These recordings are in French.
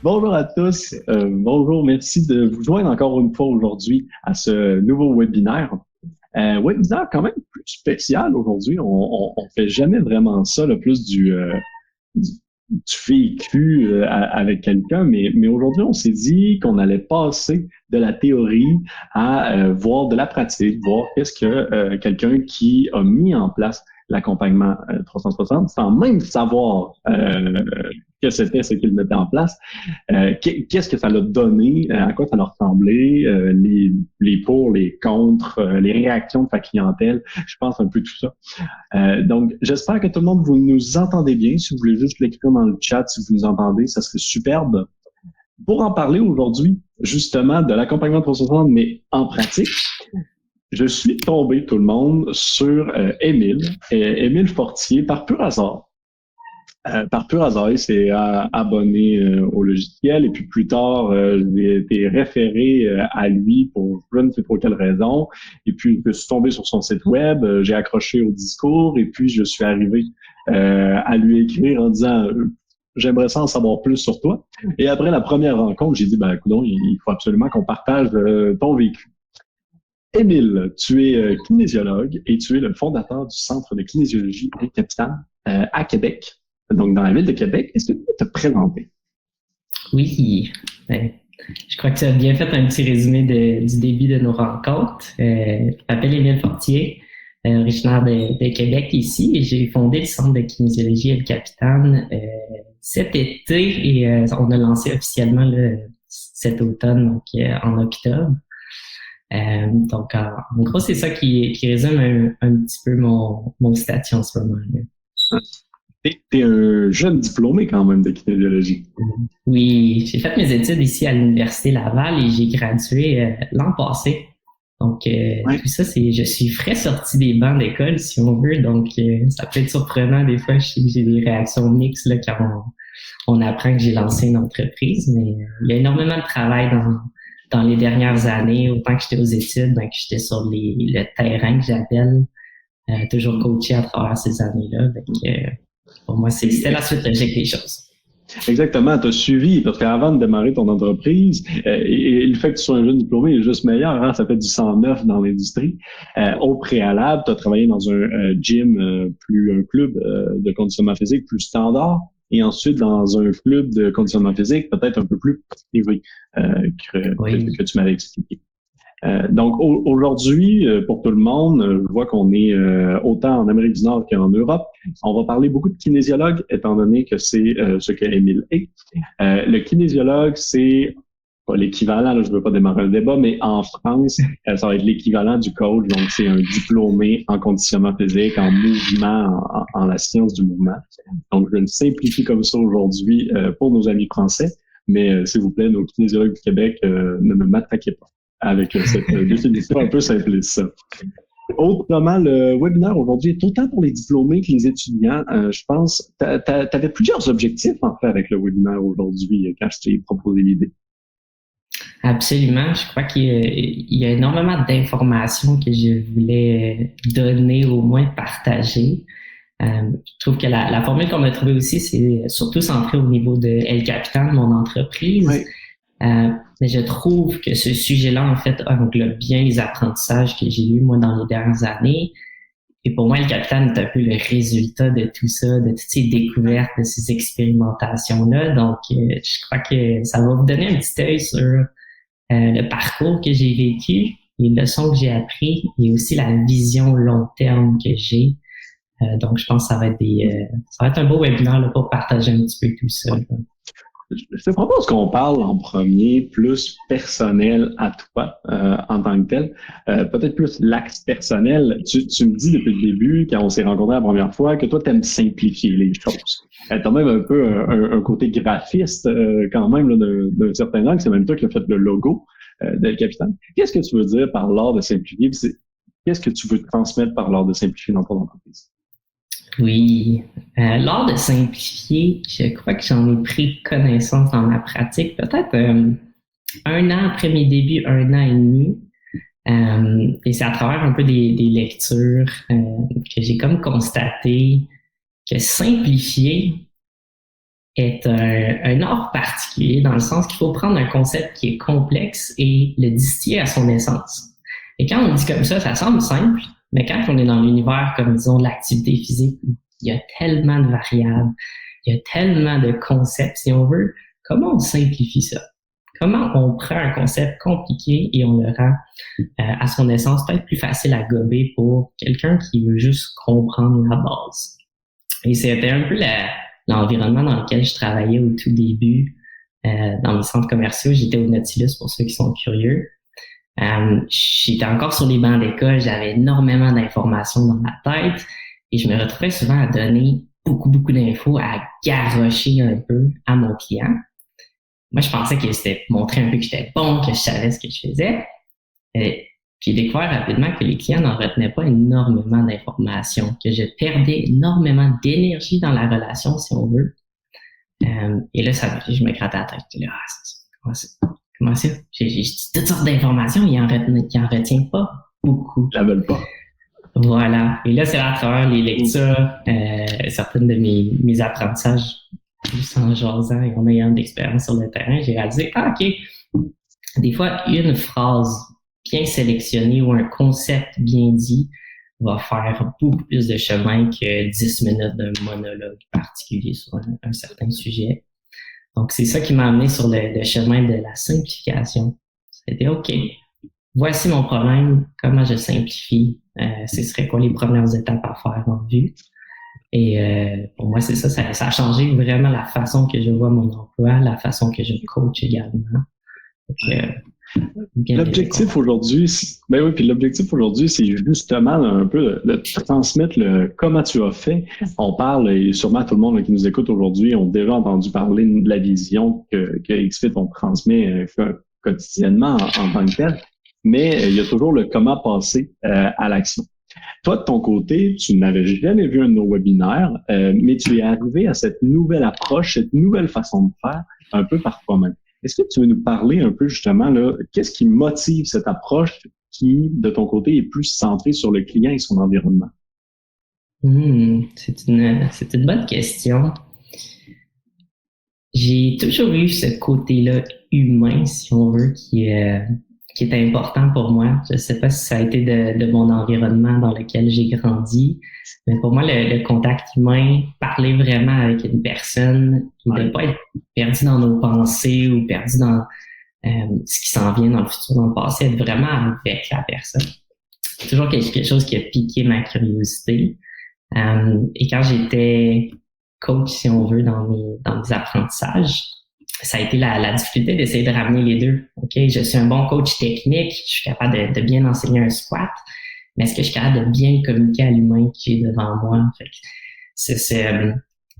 Bonjour à tous. Bonjour, merci de vous joindre encore une fois aujourd'hui à ce nouveau webinaire. Webinaire quand même plus spécial aujourd'hui. On fait jamais vraiment ça, le plus du vécu avec quelqu'un, mais aujourd'hui, on s'est dit qu'on allait passer de la théorie à voir de la pratique, voir qu'est-ce que quelqu'un qui a mis en place l'accompagnement 360, sans même savoir que c'était ce qu'il mettait en place, qu'est-ce que ça l'a donné, à quoi ça l'a ressemblé, les pour, les contre, les réactions de sa clientèle, je pense un peu tout ça. Donc, j'espère que tout le monde, vous nous entendez bien. Si vous voulez juste l'écrire dans le chat, si vous nous entendez, ça serait superbe. Pour en parler aujourd'hui, justement, de l'accompagnement 360, mais en pratique, je suis tombé, tout le monde, sur Émile Fortier, par pur hasard. Il s'est abonné au logiciel et puis plus tard, j'ai été référé à lui pour je ne sais pour quelle raison. Et puis, je suis tombé sur son site web, j'ai accroché au discours et puis je suis arrivé à lui écrire en disant j'aimerais ça en savoir plus sur toi. Et après la première rencontre, j'ai dit coudonc, il faut absolument qu'on partage ton vécu. Émile, tu es kinésiologue et tu es le fondateur du Centre de kinésiologie El Capitan à Québec, donc dans la ville de Québec. Est-ce que tu peux te présenter? Oui, je crois que tu as bien fait un petit résumé du début de nos rencontres. Je m'appelle Émile Fortier, originaire de Québec ici, et j'ai fondé le Centre de kinésiologie El Capitan cet été et on a lancé officiellement cet automne, donc en octobre. Donc, en gros, c'est ça qui résume un petit peu mon statut en ce moment. T'es un jeune diplômé quand même de kinésiologie. Oui, j'ai fait mes études ici à l'Université Laval et j'ai gradué l'an passé. Donc, tout ça, je suis frais sorti des bancs d'école, si on veut. Donc, ça peut être surprenant des fois. Je sais que j'ai des réactions mixtes là, quand on apprend que j'ai lancé une entreprise, mais il y a énormément de travail dans les dernières années, autant que j'étais aux études, que j'étais sur le terrain que j'appelle, toujours coaché à travers ces années-là. Pour moi, c'était la suite logique des choses. Exactement, tu as suivi, parce qu'avant de démarrer ton entreprise, et le fait que tu sois un jeune diplômé est juste meilleur, hein, ça fait du 109 dans l'industrie. Au préalable, tu as travaillé dans un gym, un club de conditionnement physique plus standard, et ensuite dans un club de conditionnement physique peut-être un peu plus privé que tu m'avais expliqué. Donc aujourd'hui, pour tout le monde, je vois qu'on est autant en Amérique du Nord qu'en Europe. On va parler beaucoup de kinésiologue, étant donné que c'est ce que Émile est. Le kinésiologue, c'est pas l'équivalent, là, je veux pas démarrer un débat, mais en France, ça va être l'équivalent du coach. Donc, c'est un diplômé en conditionnement physique, en mouvement, en la science du mouvement. Donc, je le simplifie comme ça aujourd'hui pour nos amis français, mais s'il vous plaît, nos kinésiologues du Québec, ne me m'attaquez pas avec cette définition un peu simpliste. Autrement, le webinaire aujourd'hui est autant pour les diplômés que les étudiants. Je pense, tu avais plusieurs objectifs en fait avec le webinaire aujourd'hui quand je t'ai proposé l'idée. Absolument. Je crois qu'il y a énormément d'informations que je voulais donner, au moins partager. Je trouve que la formule qu'on a trouvée aussi, c'est surtout centré au niveau de El Capitan, mon entreprise. Oui. Mais je trouve que ce sujet-là, en fait, englobe bien les apprentissages que j'ai eus, moi, dans les dernières années. Et pour moi, El Capitan est un peu le résultat de tout ça, de toutes ces découvertes, de ces expérimentations-là. Donc, je crois que ça va vous donner un petit œil sur le parcours que j'ai vécu, les leçons que j'ai apprises et aussi la vision long terme que j'ai. Donc, je pense que ça va être un beau webinaire là, pour partager un petit peu tout ça. Là. Je te propose qu'on parle en premier plus personnel à toi en tant que tel. Peut-être plus l'axe personnel. Tu me dis depuis le début, quand on s'est rencontrés la première fois, que toi, tu aimes simplifier les choses. Tu as même un peu un côté graphiste quand même d'un certain angle. C'est même toi qui as fait le logo d'El Capitan. Qu'est-ce que tu veux dire par l'art de simplifier? Qu'est-ce que tu veux transmettre par l'art de simplifier dans ton entreprise? Oui. L'art de simplifier, je crois que j'en ai pris connaissance dans ma pratique, peut-être un an après mes débuts, un an et demi. Et c'est à travers un peu des lectures que j'ai comme constaté que simplifier est un art particulier dans le sens qu'il faut prendre un concept qui est complexe et le distiller à son essence. Et quand on dit comme ça semble simple, mais quand on est dans l'univers, comme disons, de l'activité physique, il y a tellement de variables, il y a tellement de concepts, si on veut, comment on simplifie ça? Comment on prend un concept compliqué et on le rend à son essence peut-être plus facile à gober pour quelqu'un qui veut juste comprendre la base. Et c'était un peu l'environnement dans lequel je travaillais au tout début dans mes centres commerciaux. J'étais au Nautilus pour ceux qui sont curieux. J'étais encore sur les bancs d'école, j'avais énormément d'informations dans ma tête et je me retrouvais souvent à donner beaucoup d'infos, à garrocher un peu à mon client. Moi, je pensais que c'était montrer un peu que j'étais bon, que je savais ce que je faisais. J'ai découvert rapidement que les clients n'en retenaient pas énormément d'informations, que je perdais énormément d'énergie dans la relation, si on veut. Et là, je me grattais la tête. Comment ça? J'ai toutes sortes d'informations, il en retient pas beaucoup. Ils la veulent pas. Voilà. Et là, c'est à travers les lectures, certaines de mes apprentissages, juste en jasant et en ayant de l'expérience sur le terrain, j'ai réalisé, OK, des fois, une phrase bien sélectionnée ou un concept bien dit va faire beaucoup plus de chemin que 10 minutes d'un monologue particulier sur un certain sujet. Donc, c'est ça qui m'a amené sur le chemin de la simplification. C'était OK, voici mon problème, comment je simplifie, ce serait quoi les premières étapes à faire en vue. Et pour moi, c'est ça a changé vraiment la façon que je vois mon emploi, la façon que je coach également. Donc, l'objectif aujourd'hui, c'est justement un peu de transmettre comment tu as fait. On parle, et sûrement tout le monde qui nous écoute aujourd'hui ont déjà entendu parler de la vision que XFIT on transmet quotidiennement en tant que tel, mais il y a toujours le comment passer à l'action. Toi, de ton côté, tu n'avais jamais vu un de nos webinaires, mais tu es arrivé à cette nouvelle approche, cette nouvelle façon de faire un peu par toi-même. Est-ce que tu veux nous parler un peu justement, là, qu'est-ce qui motive cette approche qui, de ton côté, est plus centrée sur le client et son environnement? C'est une bonne question. J'ai toujours eu ce côté-là humain, si on veut, qui est important pour moi. Je ne sais pas si ça a été de mon environnement dans lequel j'ai grandi, mais pour moi, le contact humain, parler vraiment avec une personne, ne pas être perdu dans nos pensées ou perdu dans ce qui s'en vient dans le futur, dans le passé, être vraiment avec la personne. C'est toujours quelque chose qui a piqué ma curiosité. Et quand j'étais coach, si on veut, dans mes apprentissages, ça a été la difficulté d'essayer de ramener les deux. OK, je suis un bon coach technique, je suis capable de bien enseigner un squat, mais est-ce que je suis capable de bien communiquer à l'humain qui est devant moi? Fait que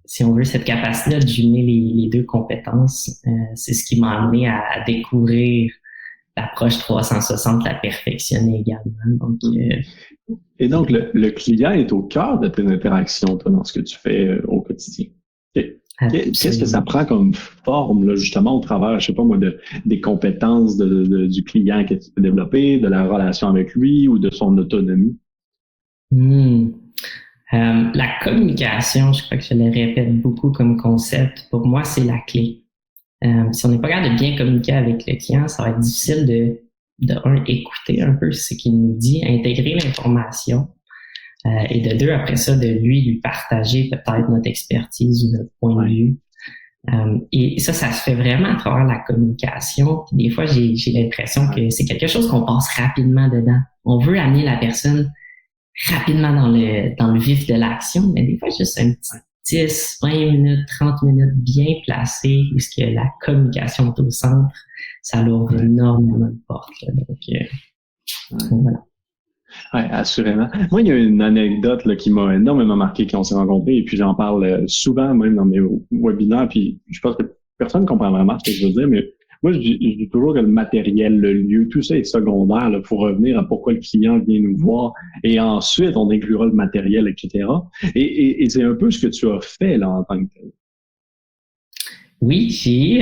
si on veut, cette capacité de jumeler les deux compétences, c'est ce qui m'a amené à découvrir l'approche 360, la perfectionner également. Donc, et donc, le client est au cœur de tes interactions, toi, dans ce que tu fais au quotidien. Qu'est-ce que ça prend comme forme, là, justement, au travers, je sais pas moi, des compétences du client que tu peux développer, de la relation avec lui ou de son autonomie? La communication, je crois que je le répète beaucoup comme concept, pour moi, c'est la clé. Si on n'est pas capable de bien communiquer avec le client, ça va être difficile de écouter un peu ce qu'il nous dit, intégrer l'information. Et de deux, après ça, de lui partager peut-être notre expertise ou notre point de vue. Et ça se fait vraiment à travers la communication. Puis des fois, j'ai l'impression que c'est quelque chose qu'on passe rapidement dedans. On veut amener la personne rapidement dans le vif de l'action, mais des fois, juste un petit 10, 20 minutes, 30 minutes bien placées où ce que la communication est au centre, ça l'ouvre énormément de portes. Là. Donc, voilà. Oui, assurément. Moi, il y a une anecdote là, qui m'a énormément marqué quand on s'est rencontrés, et puis j'en parle souvent même dans mes webinaires, puis je pense que personne ne comprend vraiment ce que je veux dire, mais moi, je dis toujours que le matériel, le lieu, tout ça est secondaire là, pour revenir à pourquoi le client vient nous voir, et ensuite, on inclura le matériel, etc. Et c'est un peu ce que tu as fait là en tant que tel. Oui,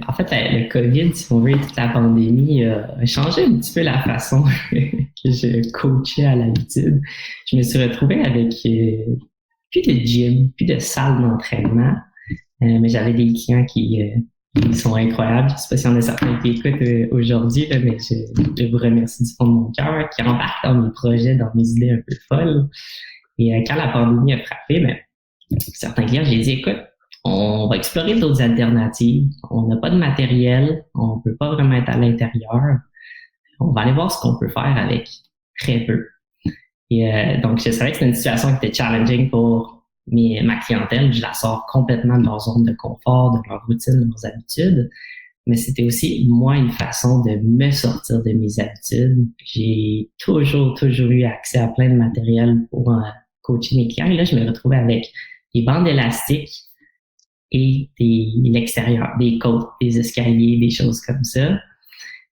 en fait, le COVID, si on veut, toute la pandémie a changé un petit peu la façon que je coachais à l'habitude. Je me suis retrouvé avec plus de gym, plus de salle d'entraînement, mais j'avais des clients qui sont incroyables. Je ne sais pas s'il y en a certains qui écoutent aujourd'hui, là, mais je vous remercie du fond de mon cœur, qui embarquent dans mes projets, dans mes idées un peu folles. Et quand la pandémie a frappé, ben, certains clients, j'ai dit, écoute, on va explorer d'autres alternatives. On n'a pas de matériel, on ne peut pas vraiment être à l'intérieur. On va aller voir ce qu'on peut faire avec très peu. Et donc, je savais que c'était une situation qui était challenging pour ma clientèle. Je la sors complètement de leur zone de confort, de leur routine, de leurs habitudes. Mais c'était aussi, moi, une façon de me sortir de mes habitudes. J'ai toujours eu accès à plein de matériel pour coacher mes clients. Et là, je me retrouvais avec des bandes élastiques et l'extérieur, des côtes, des escaliers, des choses comme ça.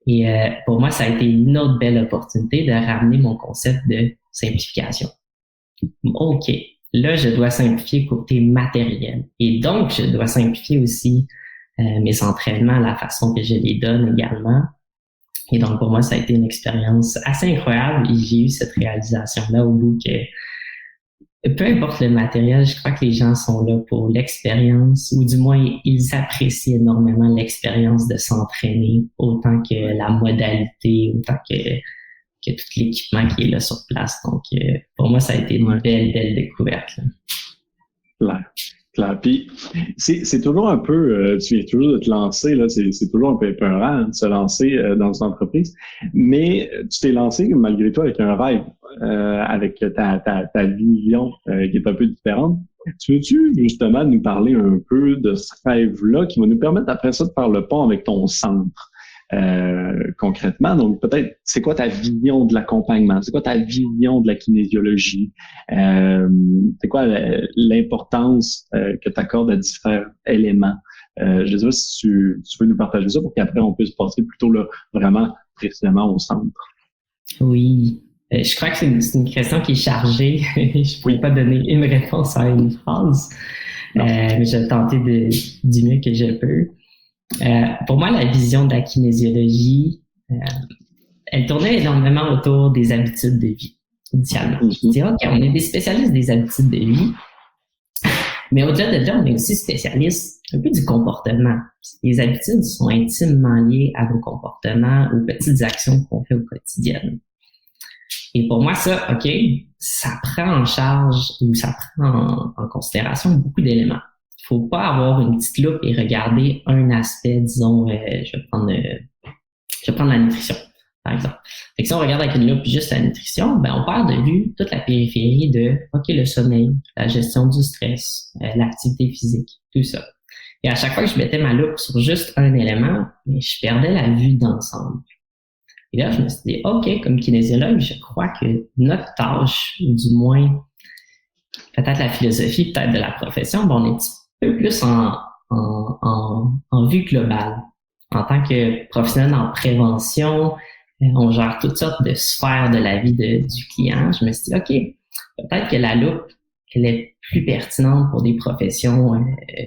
Et pour moi, ça a été une autre belle opportunité de ramener mon concept de simplification. OK, là, je dois simplifier côté matériel. Et donc, je dois simplifier aussi mes entraînements, la façon que je les donne également. Et donc, pour moi, ça a été une expérience assez incroyable et j'ai eu cette réalisation-là au bout que peu importe le matériel, je crois que les gens sont là pour l'expérience, ou du moins, ils apprécient énormément l'expérience de s'entraîner, autant que la modalité, autant que tout l'équipement qui est là sur place. Donc, pour moi, ça a été une belle découverte. Claire. Puis, c'est toujours un peu, tu viens toujours de te lancer, là, c'est toujours un peu épeurant de se lancer dans une entreprise, mais tu t'es lancé malgré tout avec un rêve, avec ta vision qui est un peu différente. Tu veux-tu justement nous parler un peu de ce rêve-là qui va nous permettre après ça de faire le pont avec ton centre? Concrètement. Donc, peut-être, c'est quoi ta vision de l'accompagnement? C'est quoi ta vision de la kinésiologie? C'est quoi l'importance que tu accordes à différents éléments? Je ne sais pas si tu veux nous partager ça pour qu'après, on puisse passer plutôt là, vraiment précisément au centre. Oui. Je crois que c'est une question qui est chargée. Je ne pourrais pas donner une réponse à une phrase, mais je vais tenter du mieux que je peux. Pour moi, la vision de la kinésiologie, elle tournait énormément autour des habitudes de vie, initialement. Je dis, OK, on est des spécialistes des habitudes de vie, mais au-delà de là, on est aussi spécialistes un peu du comportement. Les habitudes sont intimement liées à nos comportements, aux petites actions qu'on fait au quotidien. Et pour moi, ça, OK, ça prend en charge ou ça prend en considération beaucoup d'éléments. Il ne faut pas avoir une petite loupe et regarder un aspect, disons, je vais prendre la nutrition, par exemple. Fait que si on regarde avec une loupe juste la nutrition, ben on perd de vue toute la périphérie de, OK, le sommeil, la gestion du stress, l'activité physique, tout ça. Et à chaque fois que je mettais ma loupe sur juste un élément, ben, je perdais la vue d'ensemble. Et là, je me suis dit, OK, comme kinésiologue, je crois que notre tâche, ou du moins, peut-être la philosophie, peut-être de la profession, ben, on est un peu plus en vue globale. En tant que professionnel en prévention, on gère toutes sortes de sphères de la vie du client. Je me suis dit, OK, peut-être que la loupe, elle est plus pertinente pour des professions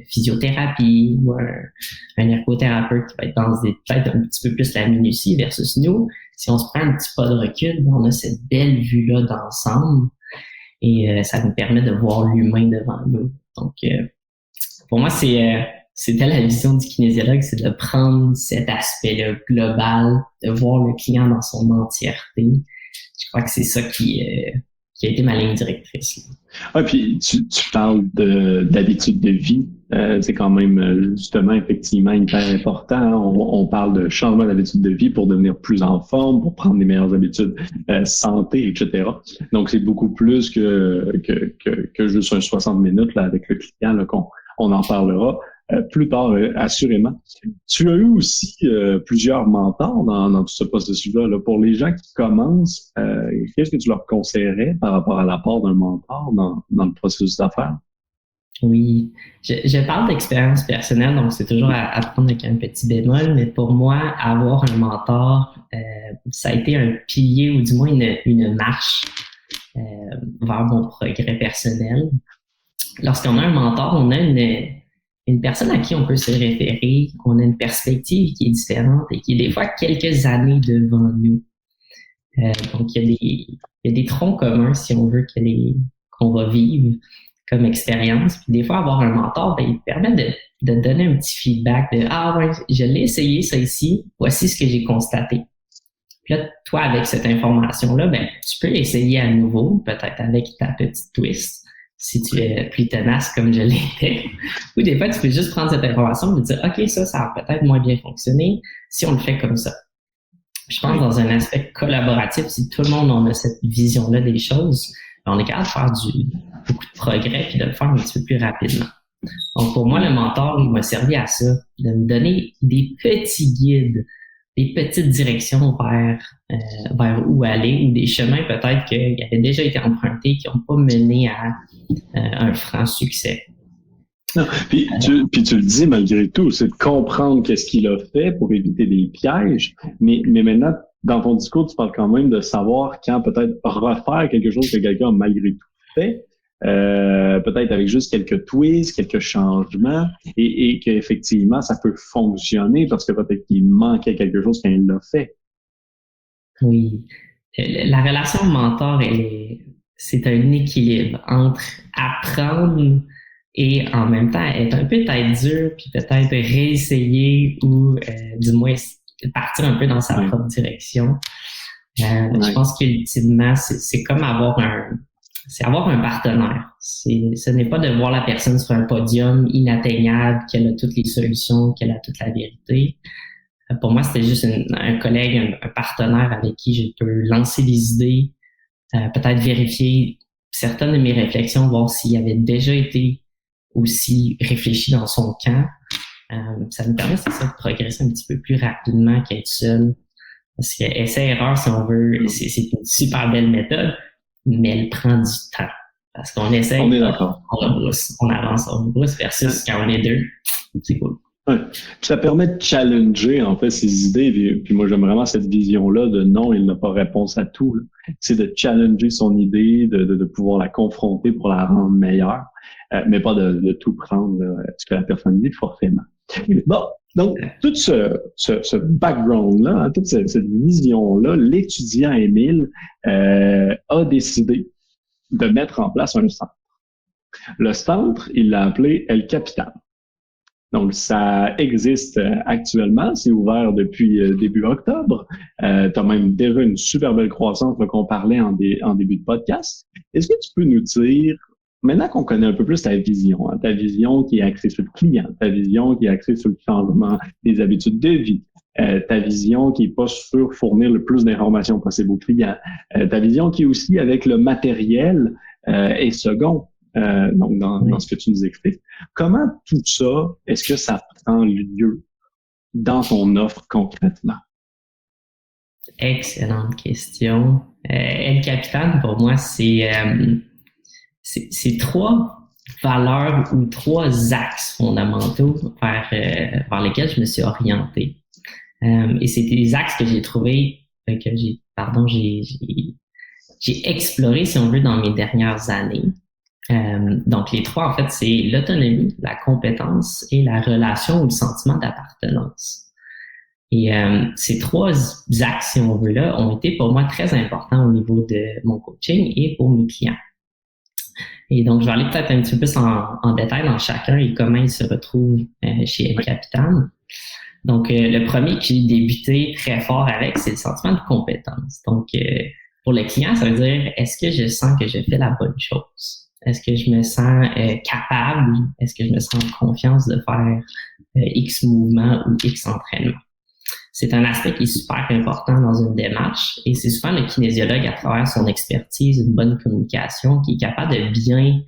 physiothérapie ou un ergothérapeute qui va être dans peut-être un petit peu plus la minutie versus nous. Si on se prend un petit pas de recul, on a cette belle vue-là d'ensemble et ça nous permet de voir l'humain devant nous. Donc, pour moi, c'était la vision du kinésiologue, c'est de prendre cet aspect-là global, de voir le client dans son entièreté. Je crois que c'est ça qui a été ma ligne directrice. Ah, puis tu parles d'habitude de vie. C'est quand même justement effectivement hyper important. On parle de changement d'habitude de vie pour devenir plus en forme, pour prendre des meilleures habitudes santé, etc. Donc c'est beaucoup plus que juste un 60 minutes là, avec le client là, qu'on en parlera plus tard, assurément. Tu as eu aussi plusieurs mentors dans tout ce processus-là. Là. Pour les gens qui commencent, qu'est-ce que tu leur conseillerais par rapport à l'apport d'un mentor dans le processus d'affaires? Oui, je parle d'expérience personnelle, donc c'est toujours à prendre avec un petit bémol, mais pour moi, avoir un mentor, ça a été un pilier ou du moins une marche vers mon progrès personnel. Lorsqu'on a un mentor, on a une personne à qui on peut se référer, on a une perspective qui est différente et qui est des fois quelques années devant nous. Donc, il y a des troncs communs, si on veut, qu'on va vivre comme expérience. Puis des fois, avoir un mentor, ben, il permet de donner un petit feedback de « Ah ouais, je l'ai essayé ça ici, voici ce que j'ai constaté. » Puis là, toi, avec cette information-là, ben, tu peux l'essayer à nouveau, peut-être avec ta petite twist, si tu es plus tenace comme je l'étais. Ou des fois, tu peux juste prendre cette information et te dire « OK, ça a peut-être moins bien fonctionné si on le fait comme ça. » Je pense dans un aspect collaboratif, si tout le monde en a cette vision-là des choses, on est capable de faire beaucoup de progrès puis de le faire un petit peu plus rapidement. Donc, pour moi, le mentor, il m'a servi à ça, de me donner des petits guides, des petites directions vers où aller ou des chemins peut-être qui avaient déjà été empruntés, qui n'ont pas mené à un franc succès. Non, puis tu le dis malgré tout, c'est de comprendre qu'est-ce qu'il a fait pour éviter des pièges, mais maintenant, dans ton discours, tu parles quand même de savoir quand peut-être refaire quelque chose que quelqu'un a malgré tout fait, peut-être avec juste quelques twists, quelques changements, et qu'effectivement, ça peut fonctionner parce que peut-être qu'il manquait quelque chose quand il l'a fait. Oui. La relation mentor, c'est un équilibre entre apprendre et en même temps être un peu tête dure, puis peut-être réessayer ou du moins partir un peu dans sa propre direction. Je pense qu'ultimement, c'est comme avoir un partenaire. Ce n'est pas de voir la personne sur un podium inatteignable, qu'elle a toutes les solutions, qu'elle a toute la vérité. Pour moi, c'était juste un collègue, un partenaire avec qui je peux lancer des idées, peut-être vérifier certaines de mes réflexions, voir s'il avait déjà été aussi réfléchi dans son camp. Ça me permet de progresser un petit peu plus rapidement qu'être seul. Parce que essai-erreur, si on veut, c'est une super belle méthode, mais elle prend du temps. Parce qu'on essaie, on est d'accord. On rebrousse, on avance, on rebrousse versus quand on est deux, c'est cool. Ouais. Ça permet de challenger en fait ses idées. Puis moi j'aime vraiment cette vision-là de non, il n'a pas réponse à tout. Là. C'est de challenger son idée, de pouvoir la confronter pour la rendre meilleure, mais pas de tout prendre ce que la personne dit forcément. Bon, donc tout ce background-là, hein, toute cette vision-là, l'étudiant Émile a décidé de mettre en place un centre. Le centre, il l'a appelé El Capitan. Donc, ça existe actuellement. C'est ouvert depuis début octobre. Tu as même déjà une super belle croissance qu'on parlait en début de podcast. Est-ce que tu peux nous dire, maintenant qu'on connaît un peu plus ta vision, hein, ta vision qui est axée sur le client, ta vision qui est axée sur le changement des habitudes de vie, ta vision qui est pas sur fournir le plus d'informations possible aux clients, ta vision qui est aussi avec le matériel est second. Donc, dans ce que tu nous expliques. Comment tout ça, est-ce que ça prend lieu dans ton offre concrètement? Excellente question. El Capitan, pour moi, c'est trois valeurs ou trois axes fondamentaux vers lesquels je me suis orienté. Et c'est des axes que j'ai trouvés, j'ai exploré, si on veut, dans mes dernières années. Donc, les trois, en fait, c'est l'autonomie, la compétence et la relation ou le sentiment d'appartenance. Et ces trois axes, si on veut, là, ont été pour moi très importants au niveau de mon coaching et pour mes clients. Et donc, je vais aller peut-être un petit peu plus en détail dans chacun et comment ils se retrouvent chez El Capitan. Donc, le premier que j'ai débuté très fort avec, c'est le sentiment de compétence. Donc, pour le client, ça veut dire, est-ce que je sens que je fais la bonne chose? Est-ce que je me sens capable? Est-ce que je me sens en confiance de faire X mouvement ou X entraînement? C'est un aspect qui est super important dans une démarche et c'est souvent le kinésiologue à travers son expertise, une bonne communication, qui est capable de bien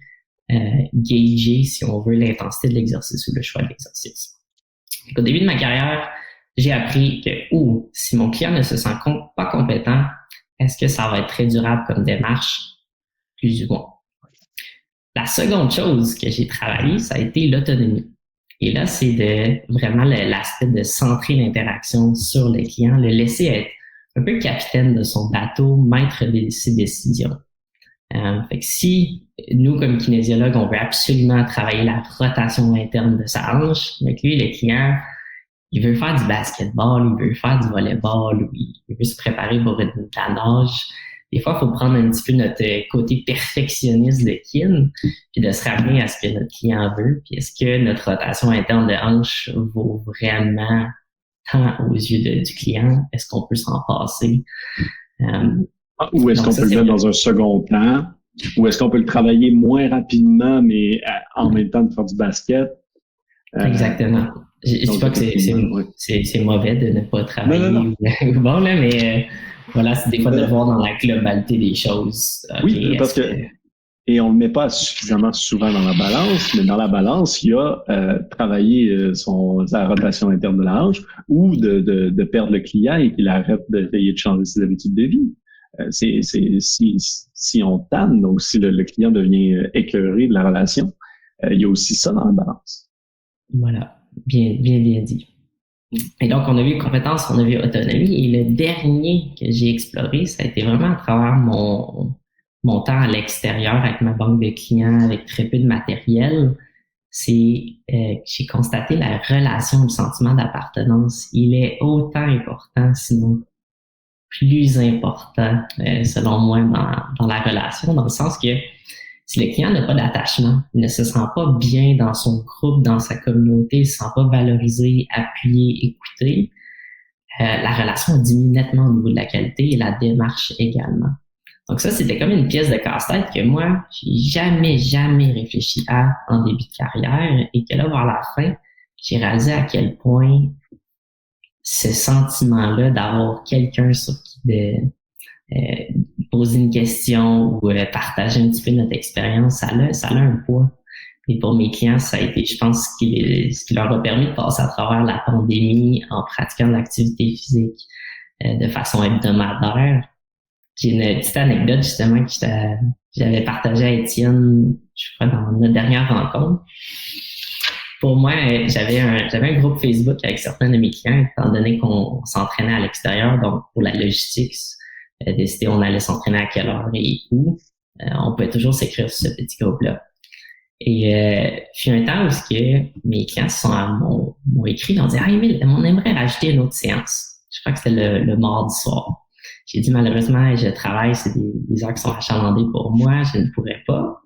gager, si on veut, l'intensité de l'exercice ou le choix de l'exercice. Au début de ma carrière, j'ai appris que si mon client ne se sent pas compétent, est-ce que ça va être très durable comme démarche? Plus ou moins. La seconde chose que j'ai travaillé, ça a été l'autonomie. Et là, c'est vraiment l'aspect de centrer l'interaction sur le client, le laisser être un peu capitaine de son bateau, maître de ses décisions. Fait que si nous, comme kinésiologues, on veut absolument travailler la rotation interne de sa hanche, avec lui, le client, il veut faire du basketball, il veut faire du volleyball, il veut se préparer pour de la nage. Des fois, il faut prendre un petit peu notre côté perfectionniste de kin, puis de se ramener à ce que notre client veut, puis est-ce que notre rotation interne de hanche vaut vraiment tant aux yeux du client? Est-ce qu'on peut s'en passer? Ou est-ce qu'on peut le mettre dans un second plan? Ou est-ce qu'on peut le travailler moins rapidement, mais en même temps de faire du basket? Exactement. Je dis pas que c'est mauvais de ne pas travailler. Non. Bon, là, mais voilà, c'est des fois de voir dans la globalité des choses. Oui, parce que et on le met pas suffisamment souvent dans la balance, mais dans la balance, il y a travailler sa rotation interne de la hanche ou de perdre le client et qu'il arrête d'essayer de changer ses habitudes de vie. Si on tanne, donc si le client devient écœuré de la relation, il y a aussi ça dans la balance. Voilà, bien dit. Et donc, on a vu compétences, on a vu autonomie. Et le dernier que j'ai exploré, ça a été vraiment à travers mon temps à l'extérieur avec ma banque de clients, avec très peu de matériel. C'est j'ai constaté la relation, le sentiment d'appartenance. Il est autant important, sinon plus important, selon moi, dans la relation, dans le sens que si le client n'a pas d'attachement, il ne se sent pas bien dans son groupe, dans sa communauté, il ne se sent pas valorisé, appuyé, écouté, la relation diminue nettement au niveau de la qualité et la démarche également. Donc ça, c'était comme une pièce de casse-tête que moi, j'ai jamais réfléchi à en début de carrière et que là, vers la fin, j'ai réalisé à quel point ce sentiment-là d'avoir quelqu'un sur qui poser une question ou partager un petit peu notre expérience, ça a un poids. Et pour mes clients, ça a été, je pense, ce qui leur a permis de passer à travers la pandémie en pratiquant de l'activité physique de façon hebdomadaire. J'ai une petite anecdote justement que j'avais partagée à Étienne, je crois, dans notre dernière rencontre. Pour moi, j'avais un groupe Facebook avec certains de mes clients, étant donné qu'on s'entraînait à l'extérieur, donc pour la logistique, décider on allait s'entraîner à quelle heure et où. On pouvait toujours s'écrire sur ce petit groupe-là. Et puis un temps où mes clients m'ont écrit, ils ont dit « Ah, Émile, on aimerait rajouter une autre séance. » Je crois que c'était le mardi soir. J'ai dit « Malheureusement, je travaille, c'est des heures qui sont achalandées pour moi, je ne pourrais pas. »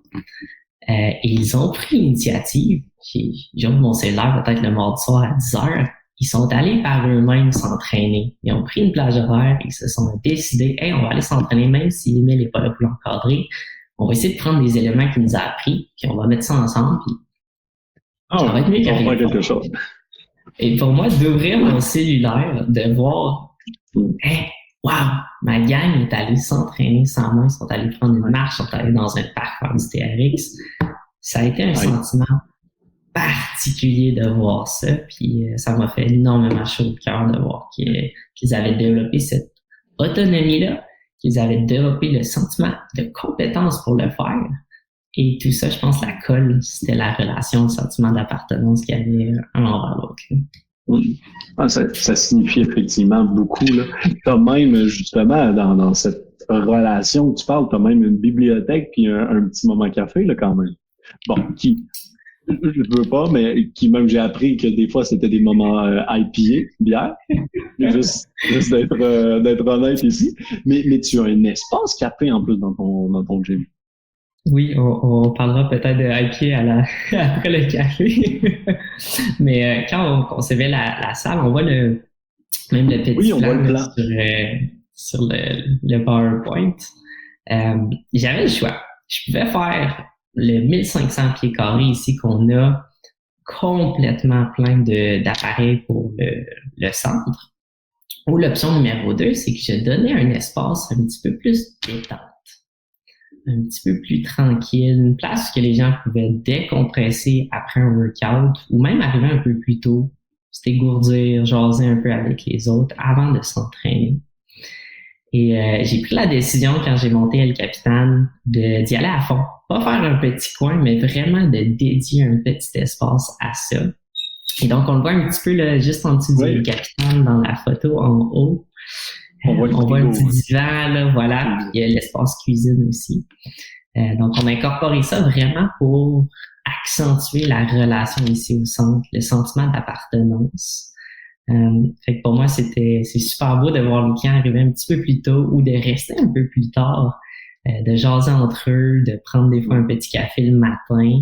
Et ils ont pris l'initiative. J'ai ouvert mon cellulaire peut-être le mardi soir à 10 heures. Ils sont allés par eux-mêmes s'entraîner. Ils ont pris une plage horaire et ils se sont décidés, hey, on va aller s'entraîner même si Émile n'est pas là pour l'encadrer. On va essayer de prendre des éléments qu'il nous a appris, puis on va mettre ça ensemble. Puis ça va être mieux qu'on voit quelque chose. Et pour moi, d'ouvrir mon cellulaire, de voir, hey, wow, ma gang est allée s'entraîner sans moi, ils sont allés prendre une marche, ils sont allés dans un parc faire du TRX. Ça a été un sentiment particulier de voir ça, puis ça m'a fait énormément chaud au cœur de voir qu'ils avaient développé cette autonomie-là, qu'ils avaient développé le sentiment de compétence pour le faire. Et tout ça, je pense, la colle, c'était la relation, le sentiment d'appartenance qu'il y avait un envers l'autre. Ah, ça signifie effectivement beaucoup. Tu as même, justement, dans cette relation que tu parles, tu as même une bibliothèque puis un petit moment café, là, quand même. Bon, je veux pas, mais qui même j'ai appris que des fois c'était des moments IPA, bière, juste d'être honnête ici. Mais tu as un espace café en plus dans ton gym. Oui, on parlera peut-être de IPA après le café. Mais quand on s'éveille la salle, on voit même le petit plan sur le PowerPoint. J'avais le choix. Je pouvais faire le 1500 pieds carrés ici qu'on a complètement plein d'appareils pour le centre. Ou l'option numéro 2, c'est que je donnais un espace un petit peu plus détente, un petit peu plus tranquille, une place où les gens pouvaient décompresser après un workout ou même arriver un peu plus tôt, se dégourdir, jaser un peu avec les autres avant de s'entraîner. Et j'ai pris la décision quand j'ai monté El Capitan d'y aller à fond. Pas faire un petit coin, mais vraiment de dédier un petit espace à ça. Et donc, on le voit un petit peu là, juste en dessous du El Capitan dans la photo en haut. On voit un petit divan, là, voilà, puis il y a l'espace cuisine aussi. Donc, on a incorporé ça vraiment pour accentuer la relation ici au centre, le sentiment d'appartenance. Fait que pour moi, c'est super beau de voir les clients arriver un petit peu plus tôt ou de rester un peu plus tard, de jaser entre eux, de prendre des fois un petit café le matin.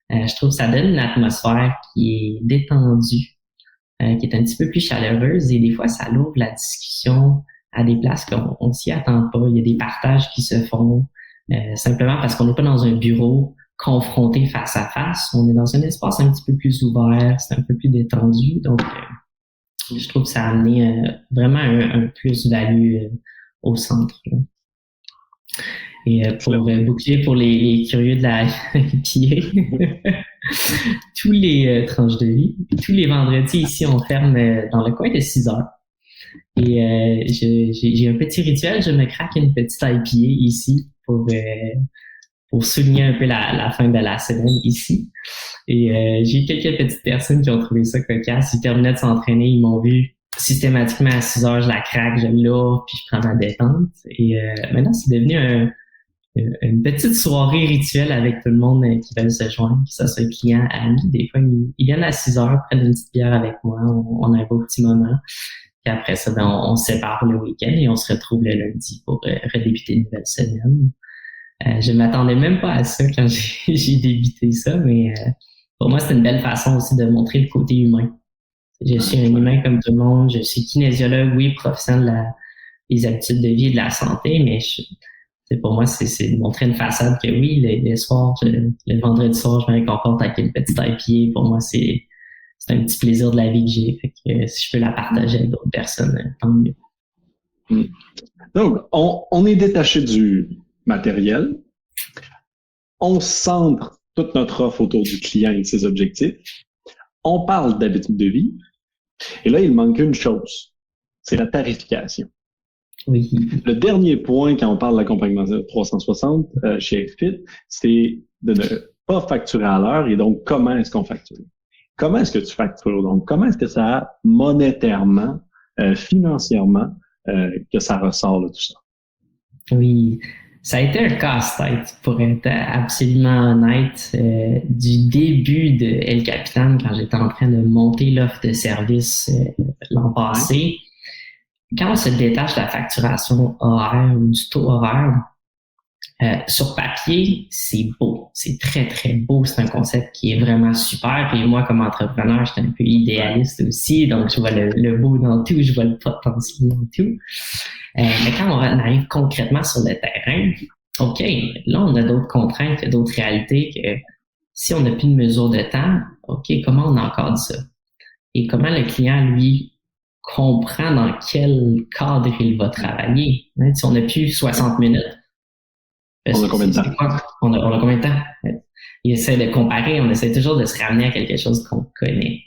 Je trouve que ça donne une atmosphère qui est détendue, qui est un petit peu plus chaleureuse et des fois, ça l'ouvre la discussion à des places qu'on s'y attend pas. Il y a des partages qui se font simplement parce qu'on n'est pas dans un bureau confronté face à face. On est dans un espace un petit peu plus ouvert, c'est un peu plus détendu. Donc, je trouve que ça a amené vraiment un plus-value au centre. Là. Et pour boucler pour les curieux de la IPA, tous les tranches de vie, tous les vendredis ici, on ferme dans le coin de 6 heures. Et j'ai un petit rituel, je me craque une petite IPA ici pour souligner un peu la fin de la semaine ici. Et j'ai quelques petites personnes qui ont trouvé ça cocasse. Ils terminaient de s'entraîner, ils m'ont vu systématiquement à 6 heures, je la craque, je l'ouvre, puis je prends ma détente. Et maintenant, c'est devenu une petite soirée rituelle avec tout le monde qui veut se joindre, que ça soit client, ami. Des fois, ils viennent à 6 heures, prennent une petite bière avec moi, on a un beau petit moment. Puis après ça, on se sépare le week-end et on se retrouve le lundi pour redébuter une nouvelle semaine. Je m'attendais même pas à ça quand j'ai débuté ça, mais pour moi, c'est une belle façon aussi de montrer le côté humain. Je suis un humain comme tout le monde, je suis kinésiologue, oui, professionnel des habitudes de vie et de la santé, mais pour moi, c'est de montrer une façade que oui, les soirs, le vendredi soir, je me réconforte avec une petite IPA. Pour moi, c'est un petit plaisir de la vie que j'ai. Fait que si je peux la partager avec d'autres personnes, tant mieux. Donc, on est détaché du matériel. On centre toute notre offre autour du client et de ses objectifs. On parle d'habitude de vie. Et là, il manque une chose. C'est la tarification. Oui. Le dernier point quand on parle de l'accompagnement 360 chez FIT, c'est de ne pas facturer à l'heure et donc comment est-ce qu'on facture? Comment est-ce que tu factures? Donc, comment est-ce que ça a monétairement, financièrement, que ça ressort de tout ça? Oui, ça a été un casse-tête pour être absolument honnête. Du début de El Capitan, quand j'étais en train de monter l'offre de service l'an passé, quand on se détache de la facturation horaire ou du taux horaire, sur papier, c'est beau. C'est très, très beau. C'est un concept qui est vraiment super. Et moi, comme entrepreneur, je suis un peu idéaliste aussi. Donc, je vois le beau dans tout. Je vois le potentiel dans tout. Mais quand on arrive concrètement sur le terrain, OK, là, on a d'autres contraintes, d'autres réalités que si on n'a plus de mesure de temps, OK, comment on encadre ça? Et comment le client, lui, comprend dans quel cadre il va travailler. Hein? Si on n'a plus 60 minutes. On a combien de temps? On a combien de temps? Il essaie de comparer, on essaie toujours de se ramener à quelque chose qu'on connaît.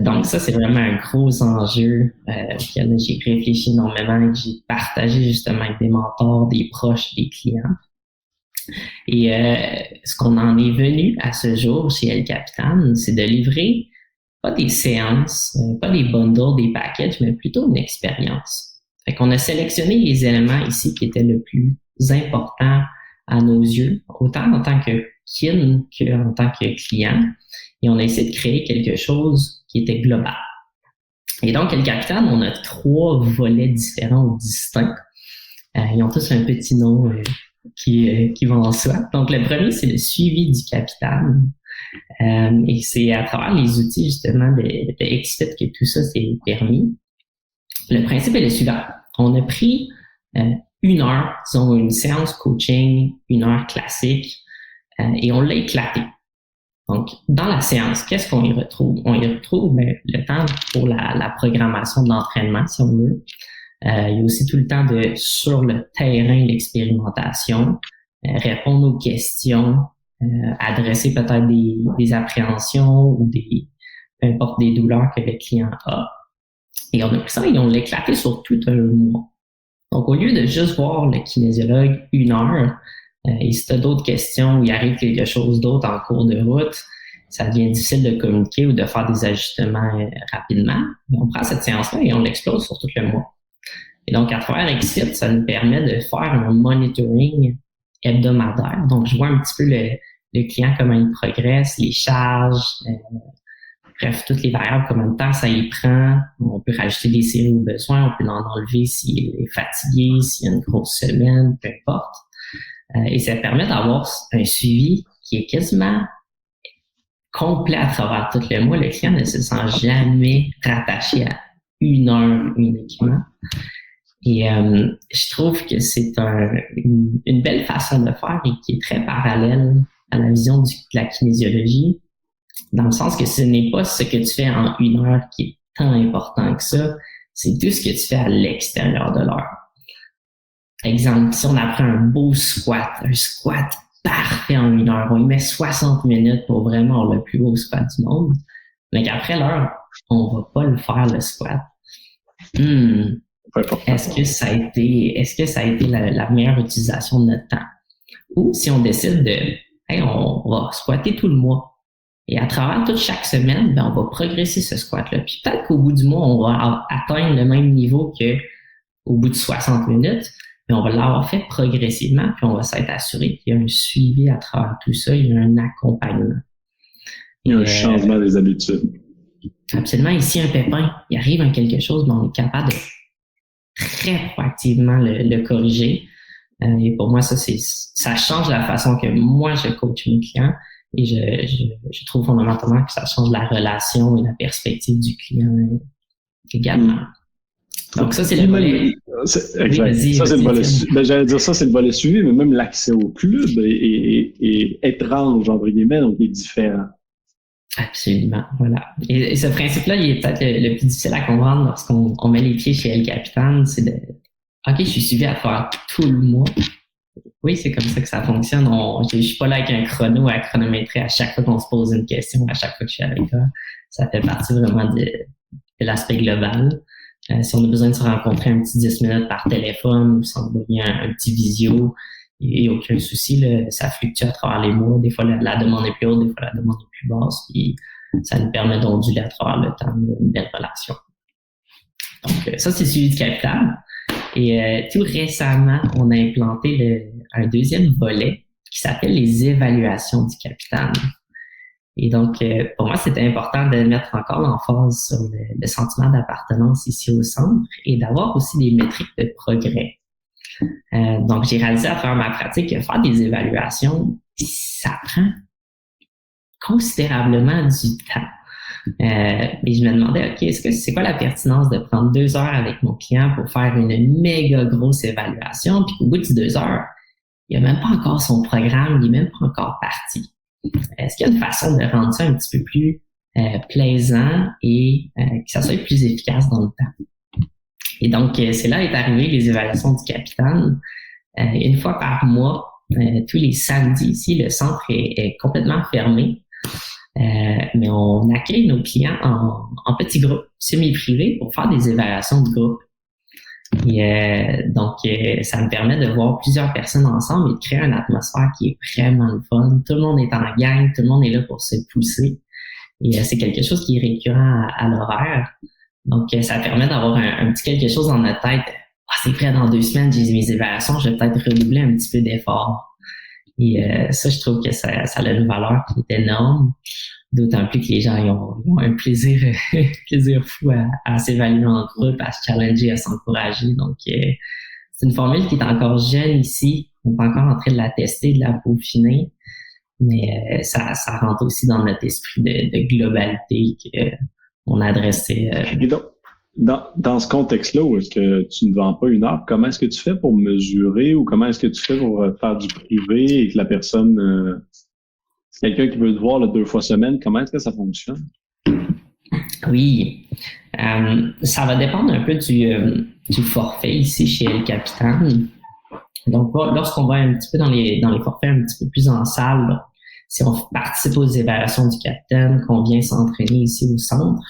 Donc ça, c'est vraiment un gros enjeu auquel j'ai réfléchi énormément et que j'ai partagé justement avec des mentors, des proches, des clients. Et ce qu'on en est venu à ce jour chez El Capitan, c'est de livrer pas des séances, pas des bundles, des packages, mais plutôt une expérience. Fait qu'on a sélectionné les éléments ici qui étaient le plus important à nos yeux, autant en tant que kin qu'en tant que client, et on a essayé de créer quelque chose qui était global. Et donc, El Capitan, on a 3 volets différents ou distincts. Ils ont tous un petit nom qui va en soi. Donc, le premier, c'est le suivi du capital. Et c'est à travers les outils, justement, de XFIT que tout ça s'est permis. Le principe est le suivant. On a pris 1 heure, disons une séance coaching, 1 heure classique, et on l'a éclaté. Donc, dans la séance, qu'est-ce qu'on y retrouve? On y retrouve le temps pour la programmation de l'entraînement, si on veut. Il y a aussi tout le temps de, sur le terrain, l'expérimentation, répondre aux questions, adresser peut-être des appréhensions ou peu importe des douleurs que le client a. Et on a pris ça et on l'a éclaté sur tout un mois. Donc, au lieu de juste voir le kinésiologue 1 heure, et si tu as d'autres questions ou il arrive quelque chose d'autre en cours de route, ça devient difficile de communiquer ou de faire des ajustements rapidement. On prend cette séance-là et on l'explose sur tout le mois. Et donc, à travers Xfit, ça nous permet de faire un monitoring hebdomadaire. Donc, je vois un petit peu le client, comment il progresse, les charges, bref, toutes les variables, combien de temps ça y prend. On peut rajouter des séries au besoin, on peut l'en enlever s'il est fatigué, s'il y a une grosse semaine, peu importe. Et ça permet d'avoir un suivi qui est quasiment complet à travers tout le mois. Le client ne se sent jamais rattaché à une heure uniquement. Et je trouve que c'est une belle façon de faire et qui est très parallèle à la vision de la kinésiologie, dans le sens que ce n'est pas ce que tu fais en une heure qui est tant important que ça, c'est tout ce que tu fais à l'extérieur de l'heure. Exemple, si on apprend un beau squat, un squat parfait en une heure, on y met 60 minutes pour vraiment avoir le plus beau squat du monde, mais qu'après l'heure, on va pas le faire, le squat. Est-ce que ça a été la meilleure utilisation de notre temps? Ou si on décide on va squatter tout le mois. Et à travers chaque semaine, on va progresser ce squat-là. Puis peut-être qu'au bout du mois, on va atteindre le même niveau qu'au bout de 60 minutes, mais on va l'avoir fait progressivement, puis on va s'être assuré qu'il y a un suivi à travers tout ça, il y a un accompagnement. Il y a un changement des habitudes. Absolument. Ici, un pépin, il arrive à quelque chose, mais on est capable de très proactivement le corriger. Et pour moi, ça change la façon que moi, je coach mes clients. Et je trouve fondamentalement que ça change la relation et la perspective du client également. Donc ça, c'est le volet. Exact. Ça, c'est le volet. J'allais dire ça, c'est le volet suivi, mais même l'accès au club est étrange, entre guillemets, donc il est différent. Absolument, voilà. Et ce principe-là, il est peut-être le plus difficile à comprendre lorsqu'on met les pieds chez El Capitan, c'est OK, je suis suivi à faire tout le mois. Oui, c'est comme ça que ça fonctionne. Je suis pas là avec un chrono à chronométrer à chaque fois qu'on se pose une question, à chaque fois que je suis avec toi. Ça fait partie vraiment de l'aspect global. Si on a besoin de se rencontrer un petit 10 minutes par téléphone ou s'envoyer un petit visio, il n'y a aucun souci. Ça fluctue à travers les mois. Des fois, la demande est plus haute, des fois, la demande est plus basse. Puis ça nous permet d'onduler à travers le temps une belle relation. Donc, ça, c'est le suivi du capital. Et tout récemment, on a implanté un deuxième volet qui s'appelle les évaluations du capital. Et donc, pour moi, c'était important de mettre encore l'emphase sur le sentiment d'appartenance ici au centre et d'avoir aussi des métriques de progrès. Donc, j'ai réalisé à travers ma pratique que faire des évaluations, ça prend considérablement du temps. Et je me demandais, OK, c'est quoi la pertinence de prendre 2 heures avec mon client pour faire une méga grosse évaluation, puis qu'au bout de 2 heures, il n'a même pas encore son programme, il n'est même pas encore parti. Est-ce qu'il y a une façon de rendre ça un petit peu plus plaisant et que ça soit plus efficace dans le temps? Et donc, c'est là est arrivé les évaluations du capitaine. Une fois par mois, tous les samedis ici, le centre est complètement fermé. Mais on accueille nos clients en petits groupes semi-privés pour faire des évaluations de groupe. Et donc, ça me permet de voir plusieurs personnes ensemble et de créer une atmosphère qui est vraiment le fun. Tout le monde est en gang, tout le monde est là pour se pousser. Et c'est quelque chose qui est récurrent à l'horaire. Donc, ça permet d'avoir un petit quelque chose dans notre tête. C'est vrai, dans 2 semaines, j'ai mes évaluations, je vais peut-être redoubler un petit peu d'effort. Et ça, je trouve que ça a une valeur qui est énorme. D'autant plus que les gens ont un plaisir fou à s'évaluer en groupe, à se challenger, à s'encourager. Donc, c'est une formule qui est encore jeune ici. On est encore en train de la tester, de la peaufiner. Mais ça rentre aussi dans notre esprit de globalité qu'on a adressé. Et donc, dans ce contexte-là, où est-ce que tu ne vends pas une heure, comment est-ce que tu fais pour mesurer ou comment est-ce que tu fais pour faire du privé et que la personne... quelqu'un qui veut te voir 2 fois semaine, comment est-ce que ça fonctionne? Oui, ça va dépendre un peu du forfait ici chez El Capitan. Donc, lorsqu'on va un petit peu dans les forfaits un petit peu plus en salle, si on participe aux évaluations du capitaine, qu'on vient s'entraîner ici au centre,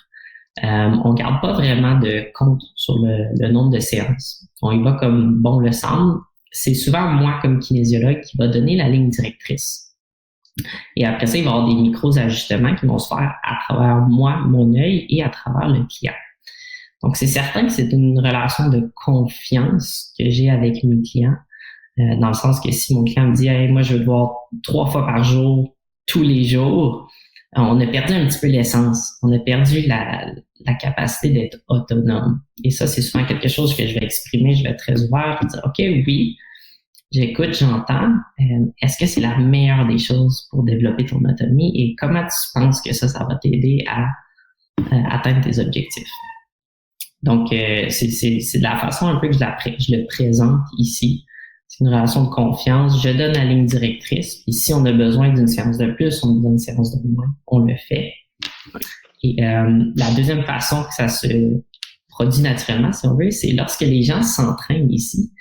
on garde pas vraiment de compte sur le nombre de séances. On y va comme bon le semble. C'est souvent moi, comme kinésiologue, qui va donner la ligne directrice. Et après ça, il va y avoir des micros ajustements qui vont se faire à travers moi, mon œil et à travers le client. Donc, c'est certain que c'est une relation de confiance que j'ai avec mes clients, dans le sens que si mon client me dit « Hey, moi, je veux te voir 3 fois par jour, tous les jours », on a perdu un petit peu l'essence. On a perdu la capacité d'être autonome. Et ça, c'est souvent quelque chose que je vais exprimer. Je vais être très ouvert et dire « OK, oui, j'écoute, j'entends. Est-ce que c'est la meilleure des choses pour développer ton autonomie et comment tu penses que ça va t'aider à atteindre tes objectifs? » Donc, c'est de la façon un peu que je le présente ici. C'est une relation de confiance. Je donne la ligne directrice. Puis si on a besoin d'une séance de plus, on donne une séance de moins. On le fait. Et la deuxième façon que ça se produit naturellement, si on veut, c'est lorsque les gens s'entraînent ici.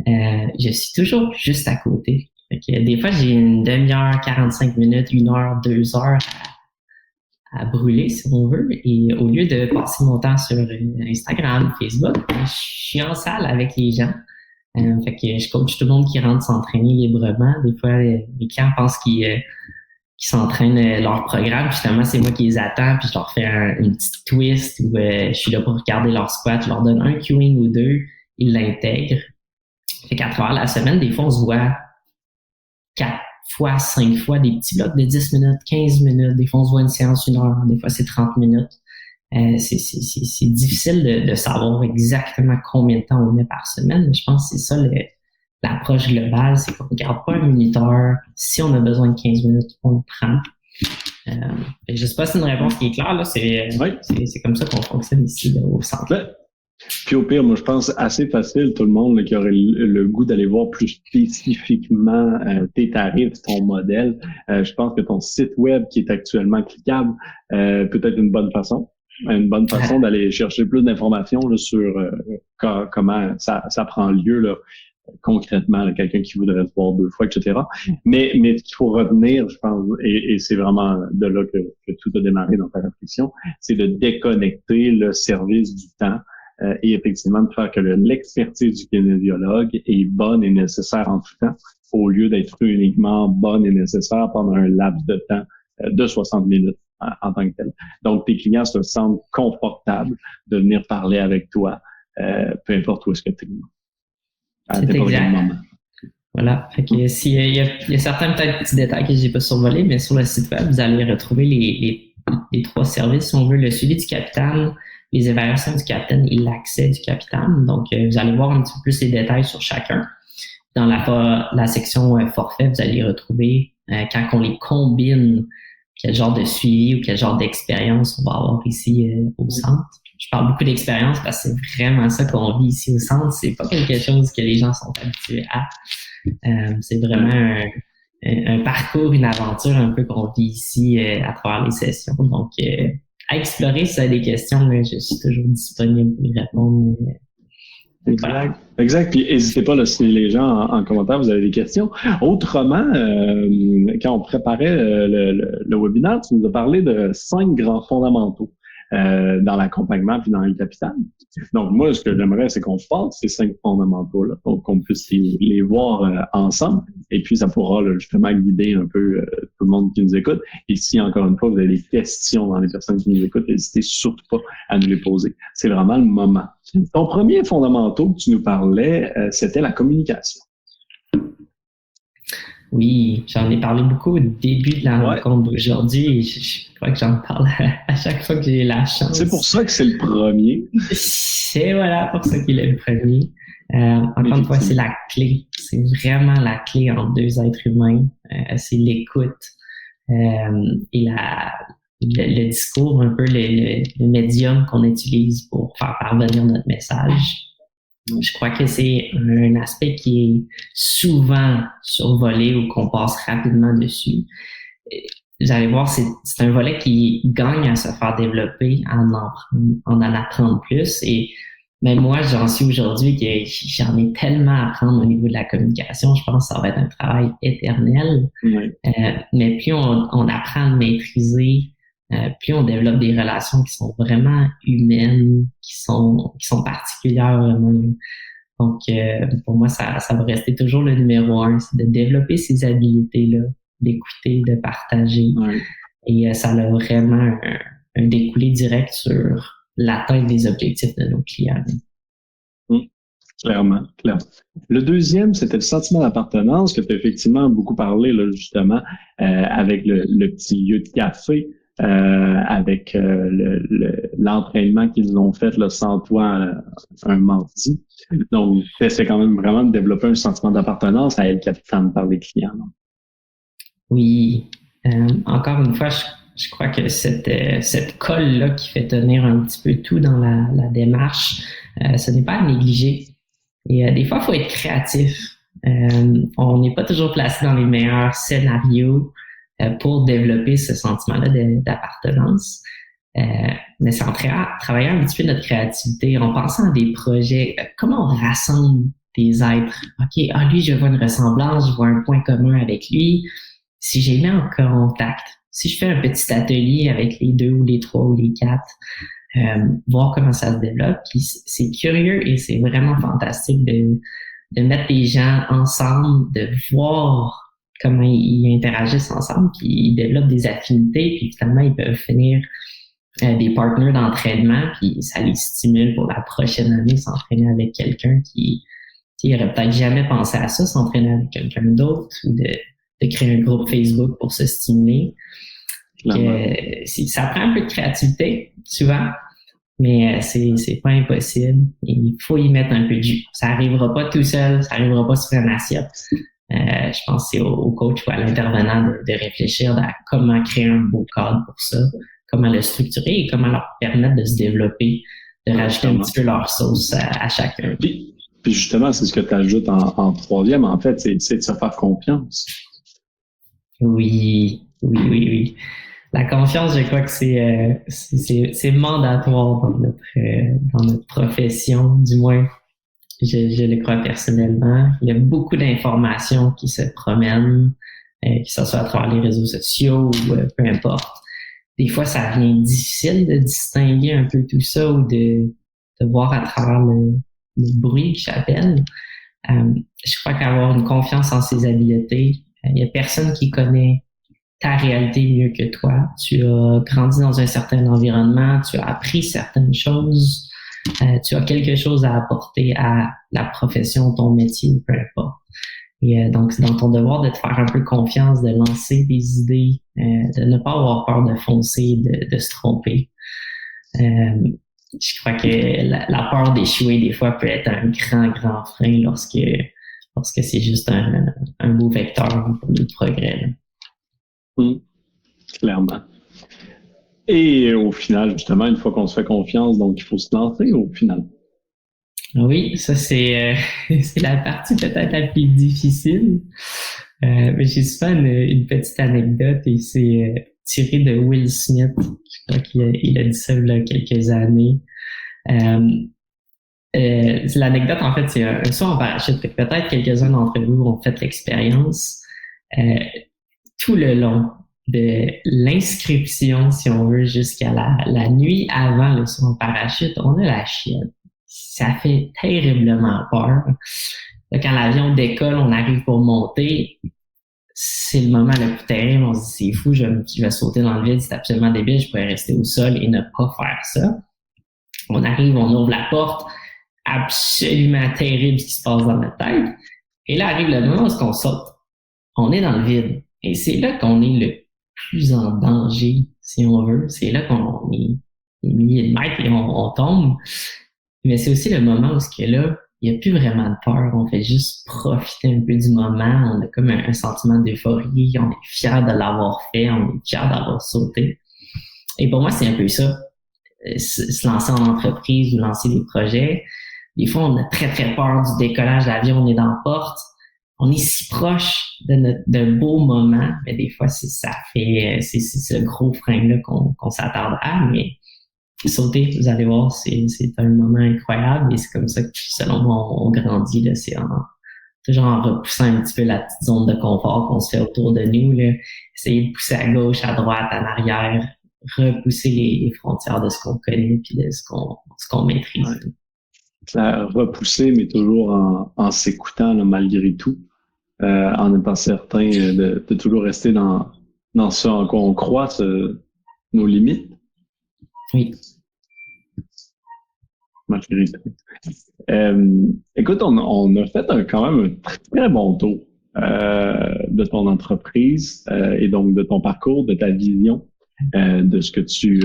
Je suis toujours juste à côté. Fait que des fois, j'ai une demi-heure, 45 minutes, 1 heure, 2 heures à brûler, si on veut. Et au lieu de passer mon temps sur Instagram, Facebook, je suis en salle avec les gens. Fait que je coach tout le monde qui rentre s'entraîner librement. Des fois, les clients pensent qu'ils s'entraînent leur programme. Puis finalement, c'est moi qui les attends. Puis je leur fais une petite twist où je suis là pour regarder leur squat. Je leur donne un cueing ou 2. Ils l'intègrent. Fait qu'à travers la semaine, des fois, on se voit 4 fois, 5 fois, des petits blocs de 10 minutes, 15 minutes. Des fois, on se voit une séance 1 heure. Des fois, c'est 30 minutes. C'est difficile de savoir exactement combien de temps on met par semaine, mais je pense que c'est ça l'approche globale, c'est qu'on ne regarde pas un minuteur. Si on a besoin de 15 minutes, on le prend. Je ne sais pas si c'est une réponse qui est claire, là. C'est comme ça qu'on fonctionne ici là, au centre. Puis au pire, moi je pense assez facile, tout le monde là, qui aurait le goût d'aller voir plus spécifiquement tes tarifs, ton modèle. Je pense que ton site web qui est actuellement cliquable peut être une bonne façon d'aller chercher plus d'informations là, sur comment ça prend lieu là, concrètement, là, quelqu'un qui voudrait se voir 2 fois, etc. Mais ce qu'il faut retenir, je pense, et c'est vraiment de là que tout a démarré dans ta réflexion, c'est de déconnecter le service du temps et effectivement de faire que l'expertise du kinésiologue est bonne et nécessaire en tout temps, au lieu d'être uniquement bonne et nécessaire pendant un laps de temps de 60 minutes en tant que tel. Donc, tes clients se sentent confortables de venir parler avec toi, peu importe où est-ce que tu es. C'est exact. Voilà. Fait que s'il y a certains peut-être petits détails que j'ai pas survolés, mais sur le site web, vous allez retrouver les 3 services, si on veut, le suivi du capitaine, les évaluations du capitaine et l'accès du capitaine. Donc, vous allez voir un petit peu plus les détails sur chacun. Dans la section forfait, vous allez retrouver quand on les combine, quel genre de suivi ou quel genre d'expérience on va avoir ici au centre. Je parle beaucoup d'expérience parce que c'est vraiment ça qu'on vit ici au centre. C'est pas quelque chose que les gens sont habitués à. C'est vraiment un parcours, une aventure un peu qu'on vit ici à travers les sessions. Donc, à explorer, si vous avez des questions, là, je suis toujours disponible pour y répondre. Exact. Puis n'hésitez pas là, si les gens en commentaire, vous avez des questions. Autrement, quand on préparait le webinaire, tu nous as parlé de 5 grands fondamentaux dans l'accompagnement puis dans le capital. Donc moi, ce que j'aimerais, c'est qu'on fasse ces 5 fondamentaux-là, pour qu'on puisse les voir ensemble. Et puis ça pourra là, justement guider un peu tout le monde qui nous écoute. Et si encore une fois, vous avez des questions dans les personnes qui nous écoutent, n'hésitez surtout pas à nous les poser. C'est vraiment le moment. Ton premier fondamental que tu nous parlais, c'était la communication. Oui, j'en ai parlé beaucoup au début de la rencontre d'aujourd'hui et je crois que j'en parle à chaque fois que j'ai la chance. C'est pour ça que c'est le premier. C'est voilà pour ça qu'il est le premier. Encore une fois, c'est la clé. C'est vraiment la clé entre 2 êtres humains. C'est l'écoute et le discours, un peu le médium qu'on utilise pour faire parvenir notre message. Je crois que c'est un aspect qui est souvent survolé ou qu'on passe rapidement dessus. Vous allez voir, c'est un volet qui gagne à se faire développer, en apprendre plus. Et même moi, j'en suis aujourd'hui que j'en ai tellement à apprendre au niveau de la communication. Je pense que ça va être un travail éternel. Oui. Mais plus on apprend à maîtriser, plus on développe des relations qui sont vraiment humaines, qui sont particulières vraiment. Donc, pour moi, ça va rester toujours le numéro 1, c'est de développer ces habilités-là, d'écouter, de partager. Oui. Et ça a vraiment un découlé direct sur l'atteinte des objectifs de nos clients. Clairement. Le deuxième, c'était le sentiment d'appartenance que tu as effectivement beaucoup parlé, là, justement, avec le petit lieu de café, avec l'entraînement qu'ils ont fait là, sans toi un mardi. Donc, c'est quand même vraiment de développer un sentiment d'appartenance à être capitaine par les clients. Non? Oui. Encore une fois, je crois que cette colle-là qui fait tenir un petit peu tout dans la démarche, ce n'est pas à négliger. Et des fois, il faut être créatif. On n'est pas toujours placé dans les meilleurs scénarios pour développer ce sentiment-là d'appartenance. Mais c'est en travaillant un petit peu notre créativité, en pensant à des projets, comment on rassemble des êtres. OK, lui, je vois une ressemblance, je vois un point commun avec lui. Si j'ai mis en contact, si je fais un petit atelier avec les 2 ou les 3 ou les 4, voir comment ça se développe. Puis c'est curieux et c'est vraiment fantastique de mettre les gens ensemble, de voir comment ils interagissent ensemble, puis ils développent des affinités, puis finalement ils peuvent finir des partenaires d'entraînement, puis ça les stimule pour la prochaine année s'entraîner avec quelqu'un qui aurait peut-être jamais pensé à ça, s'entraîner avec quelqu'un d'autre, ou de créer un groupe Facebook pour se stimuler. Ça prend un peu de créativité, souvent, mais c'est pas impossible. Il faut y mettre un peu de jus. Ça arrivera pas tout seul, ça arrivera pas sur une assiette. Je pense que c'est au coach ou à l'intervenant de réfléchir à comment créer un beau cadre pour ça, comment le structurer et comment leur permettre de se développer, de rajouter un petit peu leur sauce à chacun. Puis justement, c'est ce que tu ajoutes en troisième, en fait, c'est de se faire confiance. Oui. La confiance, je crois que c'est mandatoire dans notre profession, du moins, je le crois personnellement. Il y a beaucoup d'informations qui se promènent, que ce soit à travers les réseaux sociaux ou peu importe. Des fois, ça devient difficile de distinguer un peu tout ça ou de voir à travers le bruit que j'appelle. Je crois qu'avoir une confiance en ses habiletés, il y a personne qui connaît ta réalité mieux que toi. Tu as grandi dans un certain environnement, tu as appris certaines choses, tu as quelque chose à apporter à la profession, ton métier, peu importe. Et donc, c'est dans ton devoir de te faire un peu confiance, de lancer des idées, de ne pas avoir peur de foncer, de se tromper. Je crois que la peur d'échouer, des fois, peut être un grand frein lorsque c'est juste un beau vecteur pour le progrès. Là. Clairement. Et au final, justement, une fois qu'on se fait confiance, donc il faut se lancer au final. Oui, ça c'est la partie peut-être la plus difficile. Mais j'ai souvent une petite anecdote et c'est tiré de Will Smith. Je crois qu'il a dit ça il y a quelques années. L'anecdote, en fait, c'est un saut en parachute. Peut-être quelques-uns d'entre vous ont fait l'expérience. Tout le long de l'inscription, si on veut, jusqu'à la nuit avant le saut en parachute, on a la chienne. Ça fait terriblement peur. Là, quand l'avion décolle, on arrive pour monter. C'est le moment le plus terrible. On se dit, c'est fou, je vais sauter dans le vide, c'est absolument débile, je pourrais rester au sol et ne pas faire ça. On arrive, on ouvre la porte, absolument terrible ce qui se passe dans notre tête. Et là arrive le moment où on saute. On est dans le vide. Et c'est là qu'on est le plus en danger, si on veut. C'est là qu'on est des milliers de mètres et on tombe. Mais c'est aussi le moment où il n'y a plus vraiment de peur. On fait juste profiter un peu du moment. On a comme un sentiment d'euphorie. On est fiers de l'avoir fait. On est fiers d'avoir sauté. Et pour moi, c'est un peu ça. Se lancer en entreprise ou lancer des projets. Des fois, on a très, très peur du décollage de l'avion. On est dans la porte. On est si proche d'un beau moment, mais des fois, c'est ce gros frein-là qu'on s'attarde à, mais sauter, vous allez voir, c'est un moment incroyable et c'est comme ça que, selon moi, on grandit, là, c'est toujours en repoussant un petit peu la petite zone de confort qu'on se fait autour de nous, là, essayer de pousser à gauche, à droite, en arrière, repousser les frontières de ce qu'on connaît puis de ce qu'on maîtrise. Ouais. Ça repousser, mais toujours en s'écoutant là, malgré tout, en étant certain de toujours rester dans ce en quoi on croit, nos limites. Oui. Écoute, on a fait quand même un très, très bon tour de ton entreprise et donc de ton parcours, de ta vision, de ce que tu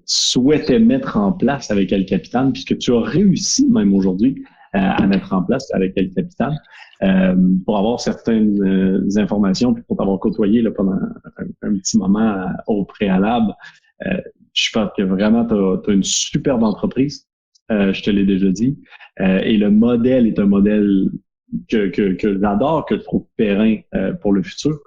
souhaitais mettre en place avec El Capitan, puisque tu as réussi même aujourd'hui à mettre en place avec El Capitan. Pour avoir certaines informations, puis pour t'avoir côtoyé là, pendant un petit moment au préalable, je pense que vraiment, tu as une superbe entreprise. Je te l'ai déjà dit. Et le modèle est un modèle que j'adore, que je trouve périn pour le futur.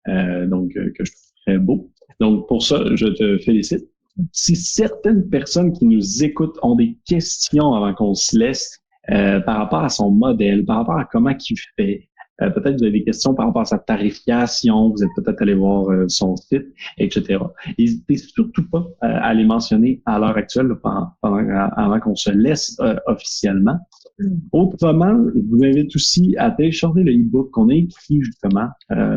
Donc, que je trouve très beau. Donc, pour ça, je te félicite. Si certaines personnes qui nous écoutent ont des questions avant qu'on se laisse par rapport à son modèle, par rapport à comment il fait, peut-être vous avez des questions par rapport à sa tarification, vous êtes peut-être allé voir son site, etc. N'hésitez surtout pas à les mentionner à l'heure actuelle avant qu'on se laisse officiellement. Autrement, je vous invite aussi à télécharger le e-book qu'on a écrit justement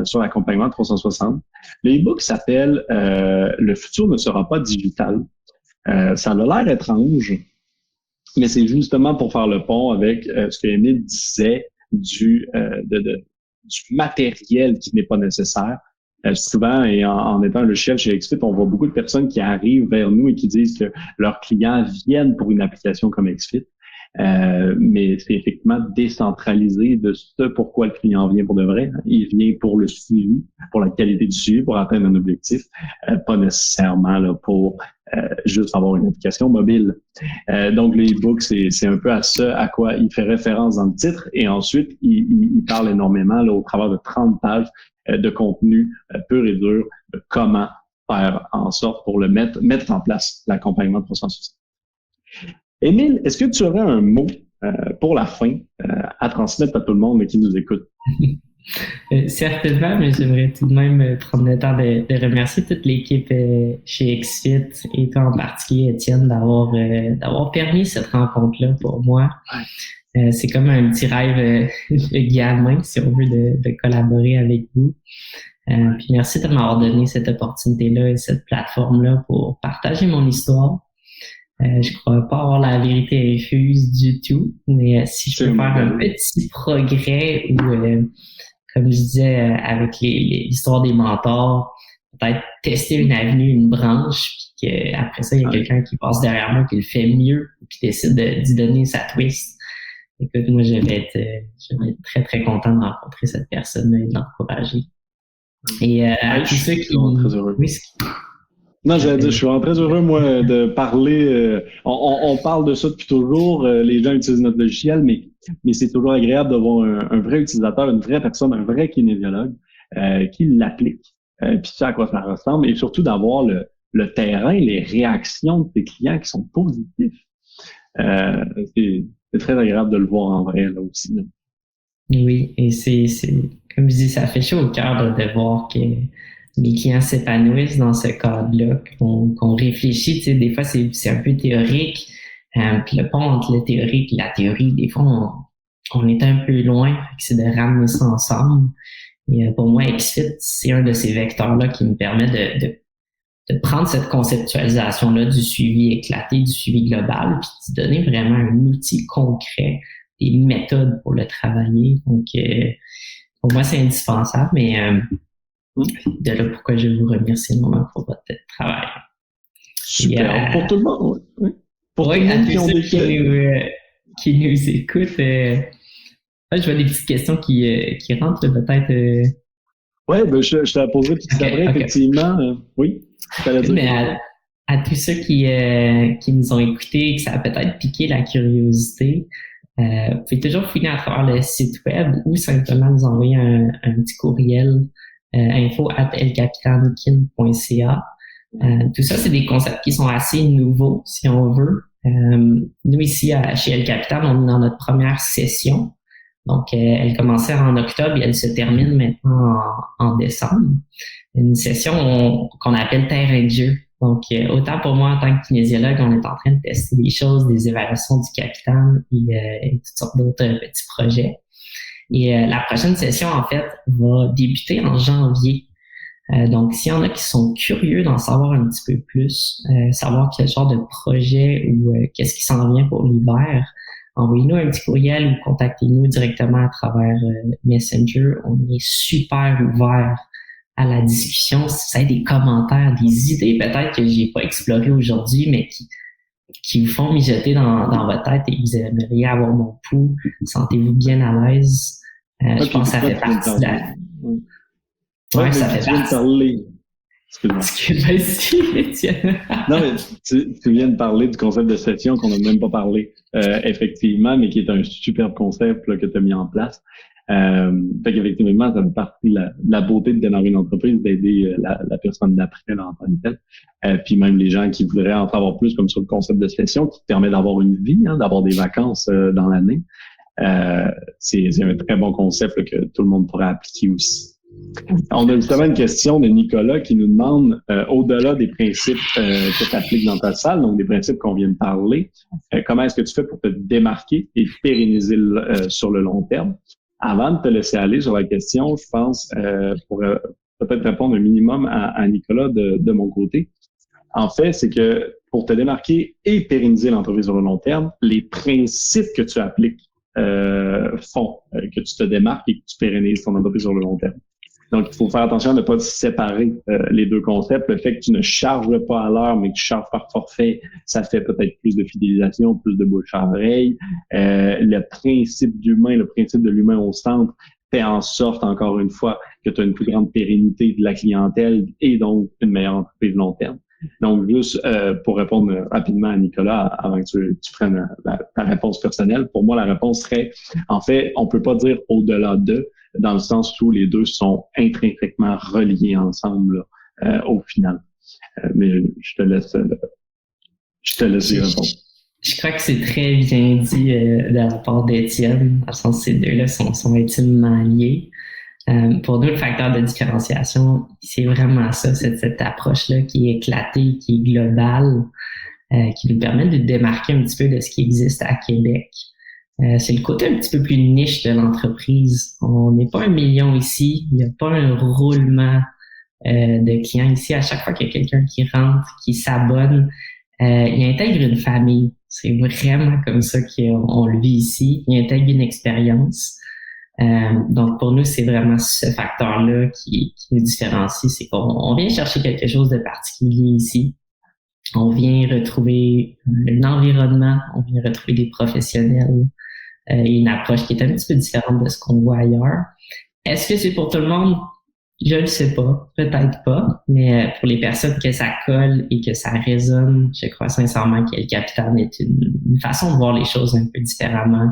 sur l'accompagnement 360. Le e-book s'appelle Le futur ne sera pas digital. Ça a l'air étrange, mais c'est justement pour faire le pont avec ce que Émile disait du matériel qui n'est pas nécessaire. Souvent, et en étant un logiciel chez XFIT, on voit beaucoup de personnes qui arrivent vers nous et qui disent que leurs clients viennent pour une application comme XFIT. Mais c'est effectivement décentralisé de ce pourquoi le client vient pour de vrai. Il vient pour le suivi, pour la qualité du suivi, pour atteindre un objectif, pas nécessairement là, pour juste avoir une application mobile. Donc, le e-book, c'est un peu à ce à quoi il fait référence dans le titre. Et ensuite, il parle énormément là, au travers de 30 pages de contenu pur et dur de comment faire en sorte pour mettre en place l'accompagnement 360. Émile, est-ce que tu aurais un mot pour la fin à transmettre à tout le monde qui nous écoute? Certainement, mais j'aimerais tout de même prendre le temps de remercier toute l'équipe chez XFIT et toi en particulier, Étienne, d'avoir permis cette rencontre-là pour moi. C'est comme un petit rêve de gamin, si on veut, de collaborer avec vous. Puis merci de m'avoir donné cette opportunité-là et cette plateforme-là pour partager mon histoire. Je crois pas avoir la vérité infuse du tout, mais si je peux faire un petit progrès ou, comme je disais, avec l'histoire des mentors, peut-être tester une avenue, une branche, puis qu'après ça, il y a quelqu'un qui passe derrière moi qui le fait mieux puis qui décide d'y donner sa twist. Écoute, moi, je vais être très, très content de rencontrer cette personne et de l'encourager. Et à tous ceux qui... Très heureux. Oui, non, j'allais dire, je suis vraiment très heureux, moi, de parler. On parle de ça depuis toujours. Les gens utilisent notre logiciel, mais c'est toujours agréable d'avoir un vrai utilisateur, une vraie personne, un vrai kinésiologue qui l'applique, puis ça à quoi ça ressemble, et surtout d'avoir le terrain, les réactions de tes clients qui sont positifs. C'est très agréable de le voir en vrai, là aussi. Là. Oui, et c'est comme je dis, ça fait chaud au cœur de voir que mes clients s'épanouissent dans ce cadre-là, qu'on réfléchit, tu sais, des fois c'est un peu théorique, puis le pont entre le théorique et la théorie, des fois on est un peu loin, c'est de ramener ça ensemble. Et pour moi, XFIT, c'est un de ces vecteurs-là qui me permet de prendre cette conceptualisation-là du suivi éclaté, du suivi global, puis de donner vraiment un outil concret, des méthodes pour le travailler. Donc, pour moi, c'est indispensable, mais de là pourquoi je vous remercie énormément pour votre travail. Super. Pour tout le monde, oui. Pour tout le monde qui nous écoutent, je vois des petites questions qui rentrent peut-être. Oui, ben, je te la poserai tout après, effectivement. Oui, mais à tous ceux qui nous ont écoutés, que ça a peut-être piqué la curiosité, vous pouvez toujours fouiller à travers le site web ou simplement nous envoyer un petit courriel info@elcapitankin.ca. Tout ça, c'est des concepts qui sont assez nouveaux, si on veut. Nous, ici, chez El Capitan, on est dans notre première session. Donc, elle commençait en octobre et elle se termine maintenant en décembre. Une session qu'on appelle terrain de jeu. Donc, autant pour moi, en tant que kinésiologue, on est en train de tester des choses, des évaluations du capitaine et toutes sortes d'autres petits projets. Et la prochaine session, en fait, va débuter en janvier. Donc, s'il y en a qui sont curieux d'en savoir un petit peu plus, savoir quel genre de projet ou qu'est-ce qui s'en vient pour l'hiver, envoyez-nous un petit courriel ou contactez-nous directement à travers Messenger. On est super ouvert à la discussion. Si vous avez des commentaires, des idées peut-être que j'ai pas explorées aujourd'hui, mais qui vous font mijoter dans votre tête et que vous aimeriez avoir mon pouls, sentez-vous bien à l'aise. Je pense que ça fait partie de la... Ouais, ça fait partie. Excuse-moi, Étienne. Non, mais tu viens de parler du concept de session qu'on n'a même pas parlé, effectivement, mais qui est un superbe concept là, que tu as mis en place. Fait qu'effectivement, ça fait partie de la beauté de démarrer une entreprise, d'aider la personne d'après là, en tant que telle. Puis même les gens qui voudraient en savoir plus, comme sur le concept de session, qui te permet d'avoir une vie, d'avoir des vacances dans l'année. C'est un très bon concept là, que tout le monde pourrait appliquer aussi. On a justement une question de Nicolas qui nous demande, au-delà des principes que tu appliques dans ta salle, donc des principes qu'on vient de parler, comment est-ce que tu fais pour te démarquer et pérenniser sur le long terme? Avant de te laisser aller sur la question, je pense, pour peut-être répondre un minimum à Nicolas de mon côté, en fait, c'est que pour te démarquer et pérenniser l'entreprise sur le long terme, les principes que tu appliques font que tu te démarques et que tu pérennises ton entreprise sur le long terme. Donc, il faut faire attention à ne pas séparer les deux concepts. Le fait que tu ne charges pas à l'heure, mais que tu charges par forfait, ça fait peut-être plus de fidélisation, plus de bouche à oreille. Le principe de l'humain au centre fait en sorte, encore une fois, que tu as une plus grande pérennité de la clientèle et donc une meilleure entreprise long terme. Donc, juste pour répondre rapidement à Nicolas, avant que tu prennes ta réponse personnelle, pour moi, la réponse serait, en fait, on peut pas dire au-delà de, dans le sens où les deux sont intrinsèquement reliés ensemble au final. Mais je te laisse y répondre. Je crois que c'est très bien dit de la part d'Étienne, dans le sens que ces deux-là sont intimement liés. Pour nous, le facteur de différenciation, c'est vraiment ça, cette approche-là qui est éclatée, qui est globale, qui nous permet de démarquer un petit peu de ce qui existe à Québec. C'est le côté un petit peu plus niche de l'entreprise. On n'est pas 1 million ici, il n'y a pas un roulement de clients ici. À chaque fois qu'il y a quelqu'un qui rentre, qui s'abonne, il intègre une famille. C'est vraiment comme ça qu'on le vit ici. Il intègre une expérience. Donc, pour nous, c'est vraiment ce facteur-là qui nous différencie. C'est qu'on vient chercher quelque chose de particulier ici. On vient retrouver un environnement, on vient retrouver des professionnels et une approche qui est un petit peu différente de ce qu'on voit ailleurs. Est-ce que c'est pour tout le monde? Je ne sais pas, peut-être pas, mais pour les personnes que ça colle et que ça résonne, je crois sincèrement que le Capital est une façon de voir les choses un peu différemment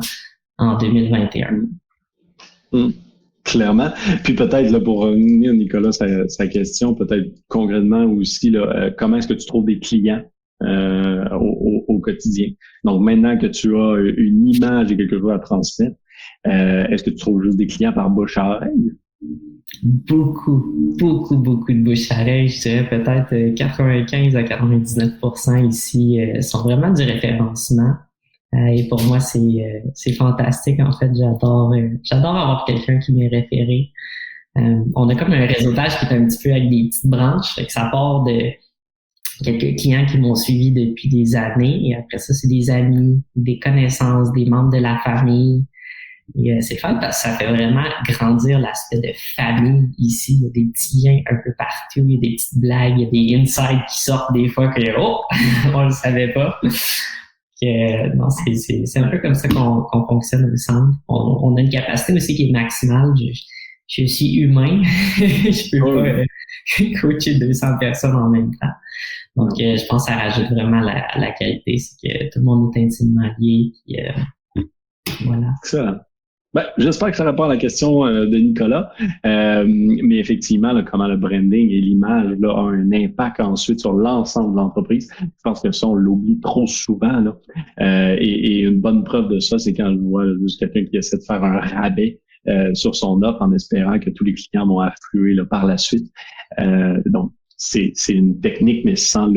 en 2021. Clairement. Puis peut-être là, pour revenir, Nicolas, sa question, peut-être concrètement aussi, là, comment est-ce que tu trouves des clients au quotidien? Donc maintenant que tu as une image et quelque chose à transmettre, est-ce que tu trouves juste des clients par bouche à oreille? Beaucoup de bouche à oreille. Je dirais peut-être 95 à 99% ici sont vraiment du référencement. Et pour moi, c'est fantastique. En fait, j'adore avoir quelqu'un qui m'est référé. On a comme un réseautage qui est un petit peu avec des petites branches. Fait que ça part de quelques clients qui m'ont suivi depuis des années. Et après ça, c'est des amis, des connaissances, des membres de la famille. Et c'est fun parce que ça fait vraiment grandir l'aspect de famille ici. Il y a des petits liens un peu partout, il y a des petites blagues, il y a des insides qui sortent des fois que on le savait pas. Non, c'est un peu comme ça qu'on fonctionne ensemble. On a une capacité aussi qui est maximale. Je suis humain. Je peux pas coacher 200 personnes en même temps. Donc, je pense que ça rajoute vraiment la qualité. C'est que tout le monde est intimement lié. Puis, voilà. Excellent. Ben, j'espère que ça répond à la question de Nicolas. Mais effectivement, là, comment le branding et l'image là, a un impact ensuite sur l'ensemble de l'entreprise. Je pense que ça, on l'oublie trop souvent. Là. Et une bonne preuve de ça, c'est quand je vois juste quelqu'un qui essaie de faire un rabais sur son offre en espérant que tous les clients vont affluer là, par la suite. Donc, c'est une technique, mais sans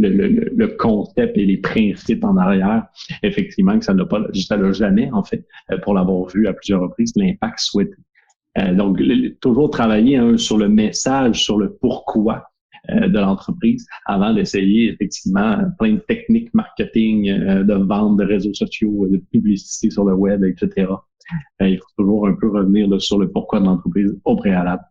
le concept et les principes en arrière, effectivement, que ça n'a jamais, en fait, pour l'avoir vu à plusieurs reprises, l'impact souhaité. Donc, toujours travailler sur le message, sur le pourquoi de l'entreprise avant d'essayer effectivement plein de techniques marketing, de vente, de réseaux sociaux, de publicité sur le web, etc. Il faut toujours un peu revenir là, sur le pourquoi de l'entreprise au préalable.